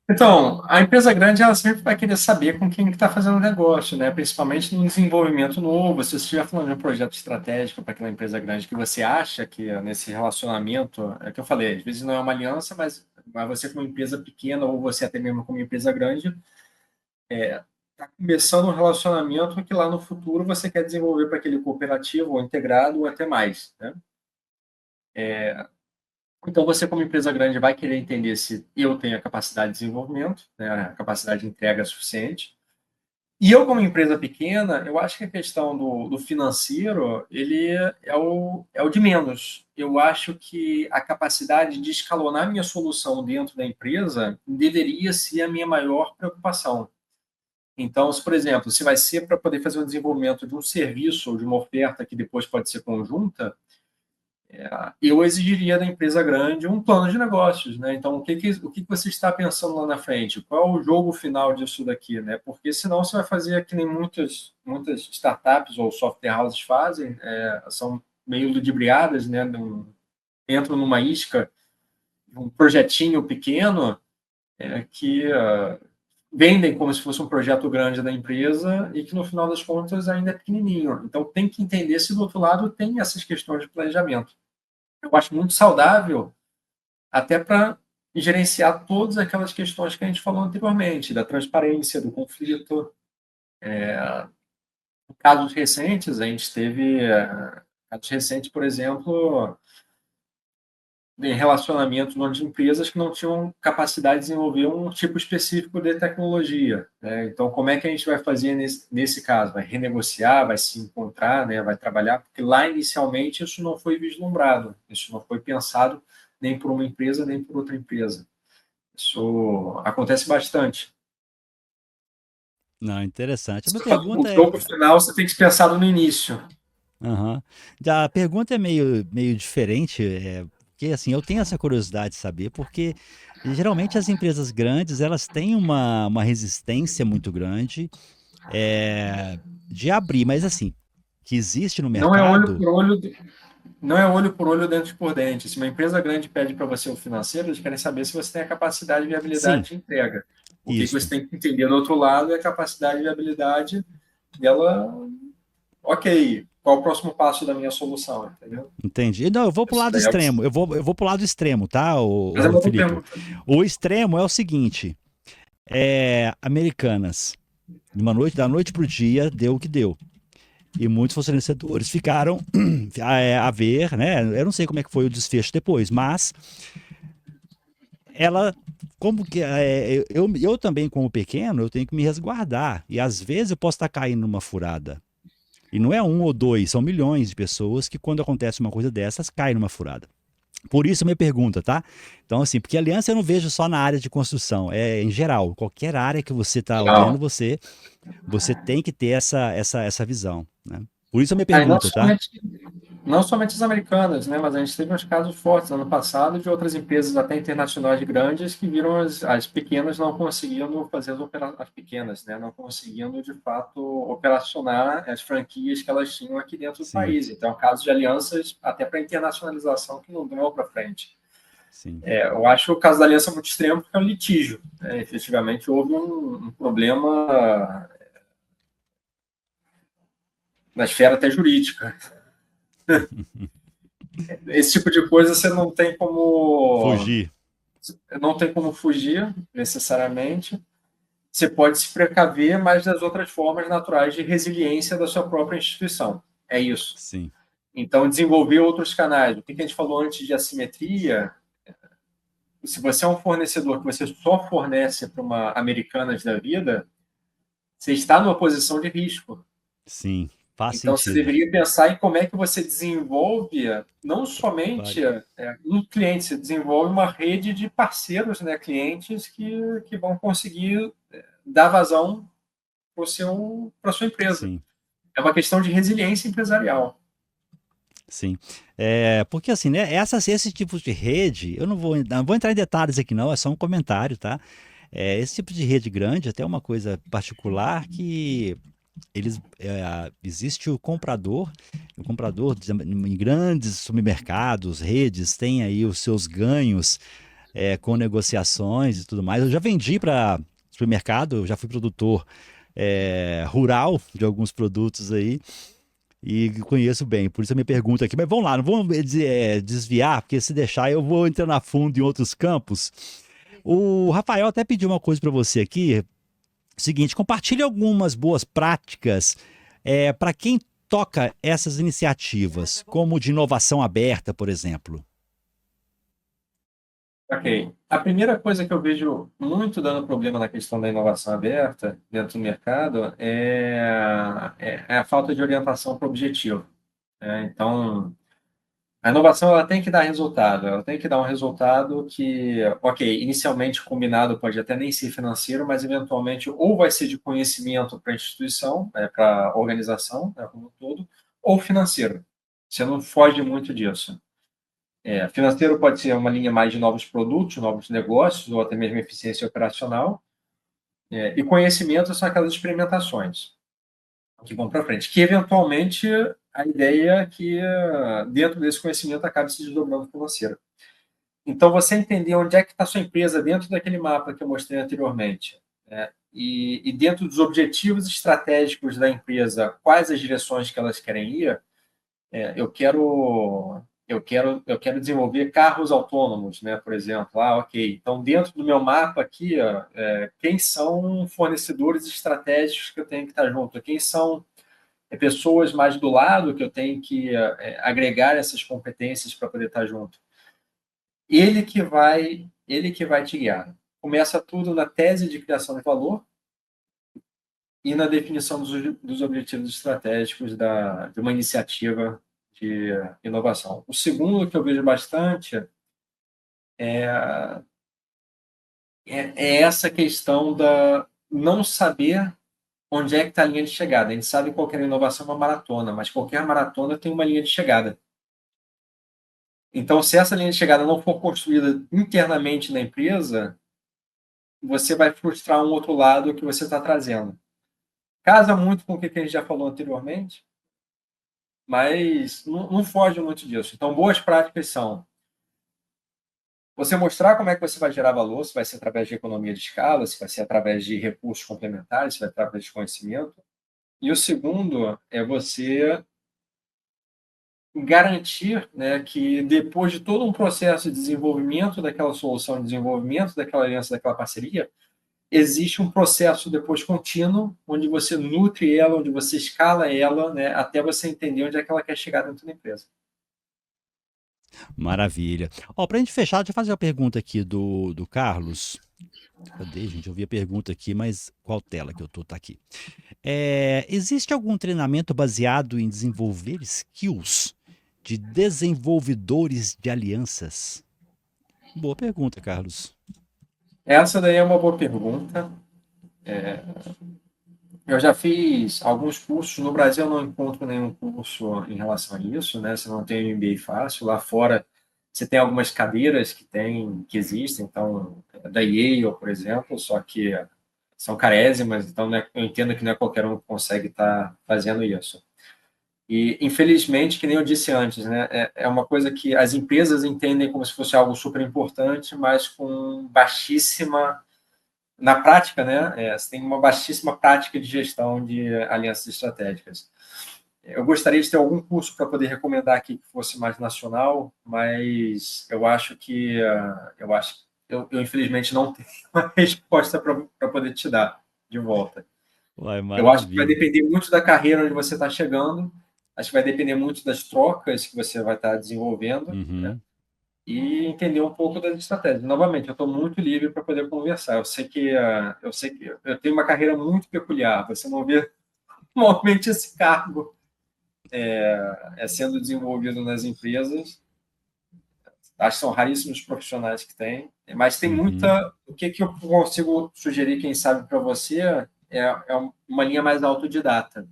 Então, a empresa grande ela sempre vai querer saber com quem está fazendo o negócio, né? Principalmente no desenvolvimento novo. Se você estiver falando de um projeto estratégico para aquela empresa grande que você acha que nesse relacionamento, é o que eu falei, às vezes não é uma aliança, mas você como empresa pequena ou você até mesmo como empresa grande, está começando um relacionamento que lá no futuro você quer desenvolver para aquele cooperativo ou integrado ou até mais, né? Então, você, como empresa grande, vai querer entender se eu tenho a capacidade de desenvolvimento, né, a capacidade de entrega suficiente. E eu, como empresa pequena, eu acho que a questão do financeiro, ele é o de menos. Eu acho que a capacidade de escalonar minha solução dentro da empresa deveria ser a minha maior preocupação. Então, se, por exemplo, se vai ser para poder fazer o desenvolvimento de um serviço ou de uma oferta que depois pode ser conjunta, eu exigiria da empresa grande um plano de negócios, né? Então, o que você está pensando lá na frente? Qual é o jogo final disso daqui, né? Porque senão você vai fazer que nem muitas startups ou software houses fazem, são meio ludibriadas, né? Entram numa isca, um projetinho pequeno, que vendem como se fosse um projeto grande da empresa e que no final das contas ainda é pequenininho. Então, tem que entender se do outro lado tem essas questões de planejamento. Eu acho muito saudável, até para gerenciar todas aquelas questões que a gente falou anteriormente, da transparência, do conflito. Em casos recentes, a gente teve casos recentes, por exemplo, em relacionamentos de empresas que não tinham capacidade de desenvolver um tipo específico de tecnologia, né? Então, como é que a gente vai fazer nesse caso? Vai renegociar, vai se encontrar, né? Vai trabalhar? Porque lá, inicialmente, isso não foi vislumbrado, isso não foi pensado nem por uma empresa, nem por outra empresa. Isso acontece bastante. Não, interessante. A minha O pergunta jogo é, final você tem que pensar no início. aham. A pergunta é meio diferente, porque assim, eu tenho essa curiosidade de saber, porque geralmente as empresas grandes, elas têm uma resistência muito grande, de abrir, mas assim, que existe no Não é olho mercado, por olho, não é olho por olho, dente por dente. Se uma empresa grande pede para você o financeiro, eles querem saber se você tem a capacidade e sim, viabilidade de entrega. O que isso, você tem que entender do outro lado é a capacidade e viabilidade dela. Ok, qual o próximo passo da minha solução, entendeu? entendi. Não, eu vou pro Isso lado daí é o que... extremo, eu vou pro lado extremo, tá, Mas é o uma boa Felipe? pergunta. O extremo é o seguinte, Americanas, da noite pro dia, deu o que deu. E muitos fornecedores ficaram a ver, né? Eu não sei como é que foi o desfecho depois, mas ela, como que eu também como pequeno, eu tenho que me resguardar e às vezes eu posso estar caindo numa furada. E não é um ou dois, são milhões de pessoas que quando acontece uma coisa dessas caem numa furada. Por isso a minha pergunta, tá? Então assim, porque aliança eu não vejo só na área de construção, é em geral, qualquer área que você está olhando, Não. você tem que ter essa visão, né? Por isso a minha Aí pergunta, tá? não somente as americanas, né, mas a gente teve uns casos fortes ano passado de outras empresas até internacionais grandes que viram as pequenas não conseguindo fazer as pequenas, né, não conseguindo de fato operacionar as franquias que elas tinham aqui dentro do Sim, país. Então, casos de alianças até para internacionalização que não dão para frente. sim. Eu acho o caso da aliança muito extremo porque é um litígio, né? Efetivamente houve um problema na esfera até jurídica. Esse tipo de coisa você Fugir. não tem como fugir necessariamente. Você pode se precaver, mas das outras formas naturais de resiliência da sua própria instituição. É isso. Sim. Então, desenvolver outros canais. O que a gente falou antes de assimetria, se você é um fornecedor que você só fornece para uma Americanas da vida, você está numa posição de risco. Sim. Faz Então, você sentido. deveria pensar em como é que você desenvolve não somente Pare. um cliente, você desenvolve uma rede de parceiros, né, clientes que vão conseguir dar vazão para a sua empresa. Sim. É uma questão de resiliência empresarial. Sim. Porque assim, né? Esse tipo de rede, eu não vou entrar em detalhes aqui, não, é só um comentário, tá? Esse tipo de rede grande, até uma coisa particular que existe o comprador em grandes supermercados, redes, tem aí os seus ganhos com negociações e tudo mais. Eu já vendi para supermercado, eu já fui produtor rural de alguns produtos aí e conheço bem. Por isso a minha pergunta aqui. Mas vamos lá, não vamos desviar, porque se deixar eu vou entrando a fundo em outros campos. O Rafael até pediu uma coisa para você aqui. Seguinte, compartilhe algumas boas práticas para quem toca essas iniciativas, como de inovação aberta, por exemplo. Ok. A primeira coisa que eu vejo muito dando problema na questão da inovação aberta dentro do mercado é a falta de orientação para o objetivo, né? Então, A inovação ela tem que dar resultado, ela tem que dar um resultado que, ok, inicialmente combinado pode até nem ser financeiro, mas eventualmente ou vai ser de conhecimento para a instituição, para a organização, né, como um todo, ou financeiro. Você não foge muito disso. Financeiro pode ser uma linha mais de novos produtos, novos negócios, ou até mesmo eficiência operacional. E conhecimento são aquelas experimentações que vão para frente, que eventualmente a ideia é que dentro desse conhecimento acabe se desdobrando financeiro. Então, você entender onde é que está a sua empresa dentro daquele mapa que eu mostrei anteriormente, né? E dentro dos objetivos estratégicos da empresa, quais as direções que elas querem ir, eu quero desenvolver carros autônomos, né, por exemplo. Ok. Então, dentro do meu mapa aqui, quem são fornecedores estratégicos que eu tenho que estar junto? Quem são pessoas mais do lado que eu tenho que agregar essas competências para poder estar junto? Ele que vai te guiar. Começa tudo na tese de criação de valor e na definição dos objetivos estratégicos de uma iniciativa de inovação. O segundo que eu vejo bastante é essa questão da não saber onde é que está a linha de chegada. A gente sabe que qualquer inovação é uma maratona, mas qualquer maratona tem uma linha de chegada. Então, se essa linha de chegada não for construída internamente na empresa, você vai frustrar um outro lado que você está trazendo. Casa muito com o que a gente já falou anteriormente, mas não foge muito disso. Então, boas práticas são você mostrar como é que você vai gerar valor, se vai ser através de economia de escala, se vai ser através de recursos complementares, se vai ser através de conhecimento. E o segundo é você garantir, né, que depois de todo um processo de desenvolvimento daquela solução, de desenvolvimento daquela aliança, daquela parceria, existe um processo depois contínuo, onde você nutre ela, onde você escala ela, né, até você entender onde é que ela quer chegar dentro da empresa. Maravilha. Ó, pra gente fechar, deixa eu fazer uma pergunta aqui do Carlos. Cadê, gente? Eu vi a pergunta aqui, mas qual tela que eu tô? Tá aqui. Existe algum treinamento baseado em desenvolver skills de desenvolvedores de alianças? Boa pergunta, Carlos. Essa daí é uma boa pergunta. Eu já fiz alguns cursos. No Brasil, eu não encontro nenhum curso em relação a isso, né? Você não tem um MBA fácil. Lá fora, você tem algumas cadeiras que existem. Então, da Yale, por exemplo, só que são carésimas. Então, eu entendo que não é qualquer um que consegue estar fazendo isso. E, infelizmente, que nem eu disse antes, né? É uma coisa que as empresas entendem como se fosse algo super importante, mas com baixíssima na prática, né, você tem uma baixíssima prática de gestão de alianças estratégicas. Eu gostaria de ter algum curso para poder recomendar aqui que fosse mais nacional, mas eu infelizmente não tenho uma resposta para poder te dar de volta. Uai, Eu acho que vai maravilha. depender muito da carreira onde você está chegando, acho que vai depender muito das trocas que você vai estar desenvolvendo, né? Uhum. E entender um pouco das estratégias. Novamente, eu estou muito livre para poder conversar. Eu sei que eu tenho uma carreira muito peculiar. Você não vê normalmente esse cargo sendo desenvolvido nas empresas. Acho que são raríssimos os profissionais que têm, mas tem Uhum. muita. O que eu consigo sugerir, quem sabe, para você é uma linha mais autodidata.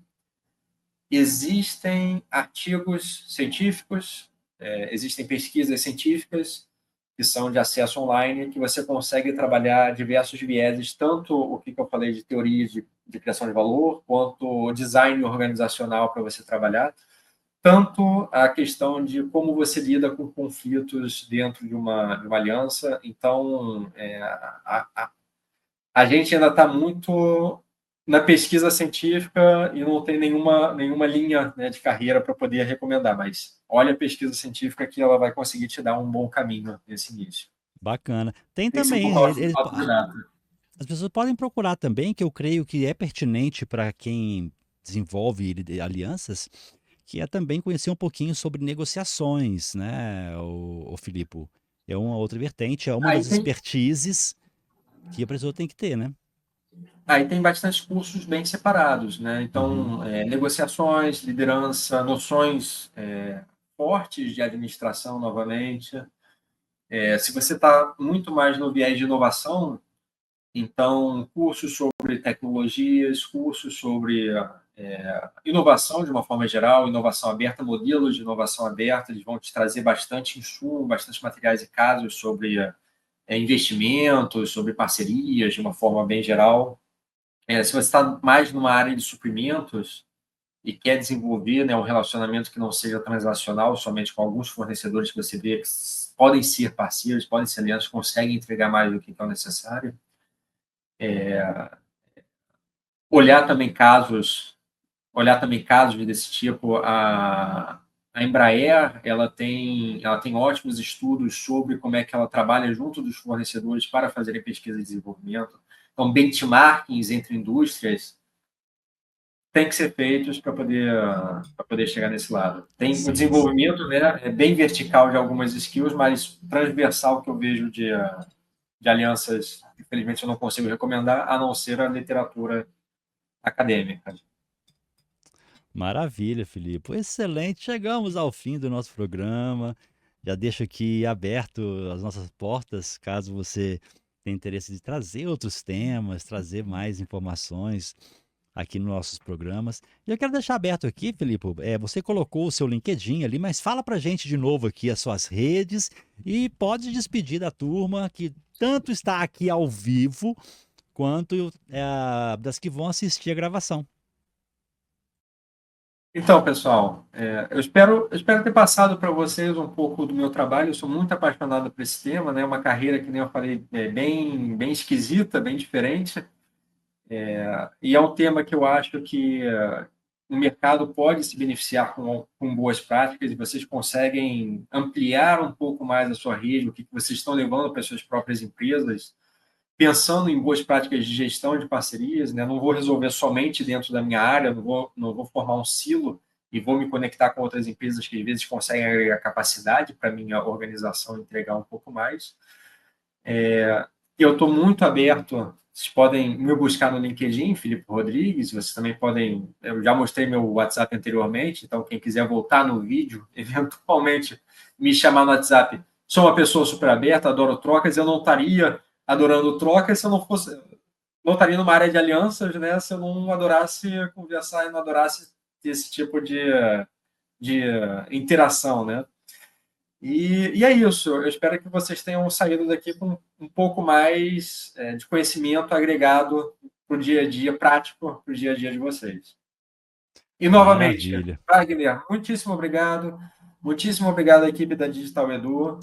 Existem artigos científicos, existem pesquisas científicas que são de acesso online, que você consegue trabalhar diversos vieses, tanto o que eu falei de teoria de criação de valor, quanto design organizacional para você trabalhar, tanto a questão de como você lida com conflitos dentro de uma aliança. Então, a gente ainda está muito na pesquisa científica e não tem nenhuma linha, né, de carreira para poder recomendar, mas olha a pesquisa científica que ela vai conseguir te dar um bom caminho nesse início. Bacana. Tem Tem que ser um também, pouco autodidata. as pessoas podem procurar também, que eu creio que é pertinente para quem desenvolve alianças, que é também conhecer um pouquinho sobre negociações, né, o Filipe? É uma outra vertente, é uma Aí das tem, expertises que a pessoa tem que ter, né? aí tem bastantes cursos bem separados, né? Uhum. Então, negociações, liderança, noções fortes de administração novamente. Se você está muito mais no viés de inovação, então cursos sobre tecnologias, cursos sobre inovação de uma forma geral, inovação aberta, modelos de inovação aberta, eles vão te trazer bastante insumo, bastante materiais e casos sobre investimentos, sobre parcerias, de uma forma bem geral. Se você está mais numa área de suprimentos e quer desenvolver, né, um relacionamento que não seja transacional, somente com alguns fornecedores que você vê que podem ser parceiros, podem ser aliados, conseguem entregar mais do que é necessário. Olhar também casos desse tipo. A Embraer, ela tem ótimos estudos sobre como é que ela trabalha junto dos fornecedores para fazerem pesquisa e desenvolvimento. Então, benchmarkings entre indústrias têm que ser feitos para poder chegar nesse lado. Tem o desenvolvimento, né, é bem vertical de algumas skills, mas transversal que eu vejo de alianças, infelizmente eu não consigo recomendar, a não ser a literatura acadêmica. Maravilha, Filipe. Excelente. Chegamos ao fim do nosso programa. Já deixo aqui aberto as nossas portas, caso você tenha interesse de trazer outros temas, trazer mais informações aqui nos nossos programas. E eu quero deixar aberto aqui, Filipe, você colocou o seu LinkedIn ali, mas fala pra gente de novo aqui as suas redes e pode despedir da turma que tanto está aqui ao vivo quanto das que vão assistir a gravação. Então, pessoal, eu espero ter passado para vocês um pouco do meu trabalho. Eu sou muito apaixonado por esse tema, né? Uma carreira, que nem eu falei, bem esquisita, bem diferente. E é um tema que eu acho que o mercado pode se beneficiar com boas práticas, e vocês conseguem ampliar um pouco mais a sua rede, o que vocês estão levando para as suas próprias empresas, pensando em boas práticas de gestão de parcerias, né? Não vou resolver somente dentro da minha área, não vou formar um silo e vou me conectar com outras empresas que às vezes conseguem a capacidade para a minha organização entregar um pouco mais. Eu estou muito aberto. Vocês podem me buscar no LinkedIn, Filipe Rodrigues. Vocês também podem. Eu já mostrei meu WhatsApp anteriormente, então quem quiser voltar no vídeo, eventualmente me chamar no WhatsApp. Sou uma pessoa super aberta, adoro trocas. Eu não estaria adorando trocas se eu não estaria numa área de alianças, né? Se eu não adorasse conversar e não adorasse ter esse tipo de interação, né? E é isso. Eu espero que vocês tenham saído daqui com um pouco mais de conhecimento agregado para o dia a dia, prático para o dia a dia de vocês. E, novamente, Maravilha. Wagner, muitíssimo obrigado. Muitíssimo obrigado à equipe da Digital Edu.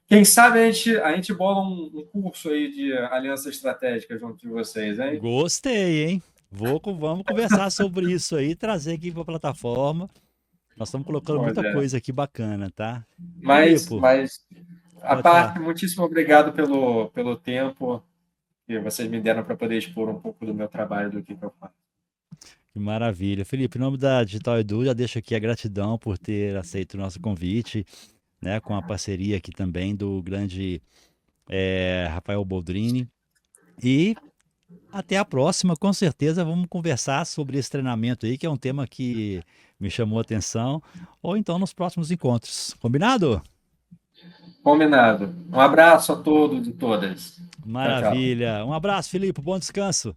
Quem sabe a gente bola um curso aí de aliança estratégica junto de vocês, hein? Gostei, hein? Vamos conversar sobre isso aí, trazer aqui para a plataforma. Nós estamos colocando muita coisa aqui bacana, tá? Mas a Pode parte, falar. muitíssimo obrigado pelo tempo que vocês me deram para poder expor um pouco do meu trabalho, do que eu faço. Que maravilha. Felipe, em nome da Digital Edu, já deixo aqui a gratidão por ter aceito o nosso convite, né, com a parceria aqui também do grande Rafael Boldrini. E até a próxima, com certeza vamos conversar sobre esse treinamento aí, que é um tema que me chamou a atenção, ou então nos próximos encontros. Combinado? Combinado. Um abraço a todos e todas. Tchau, tchau. Maravilha. Um abraço, Felipe. Bom descanso.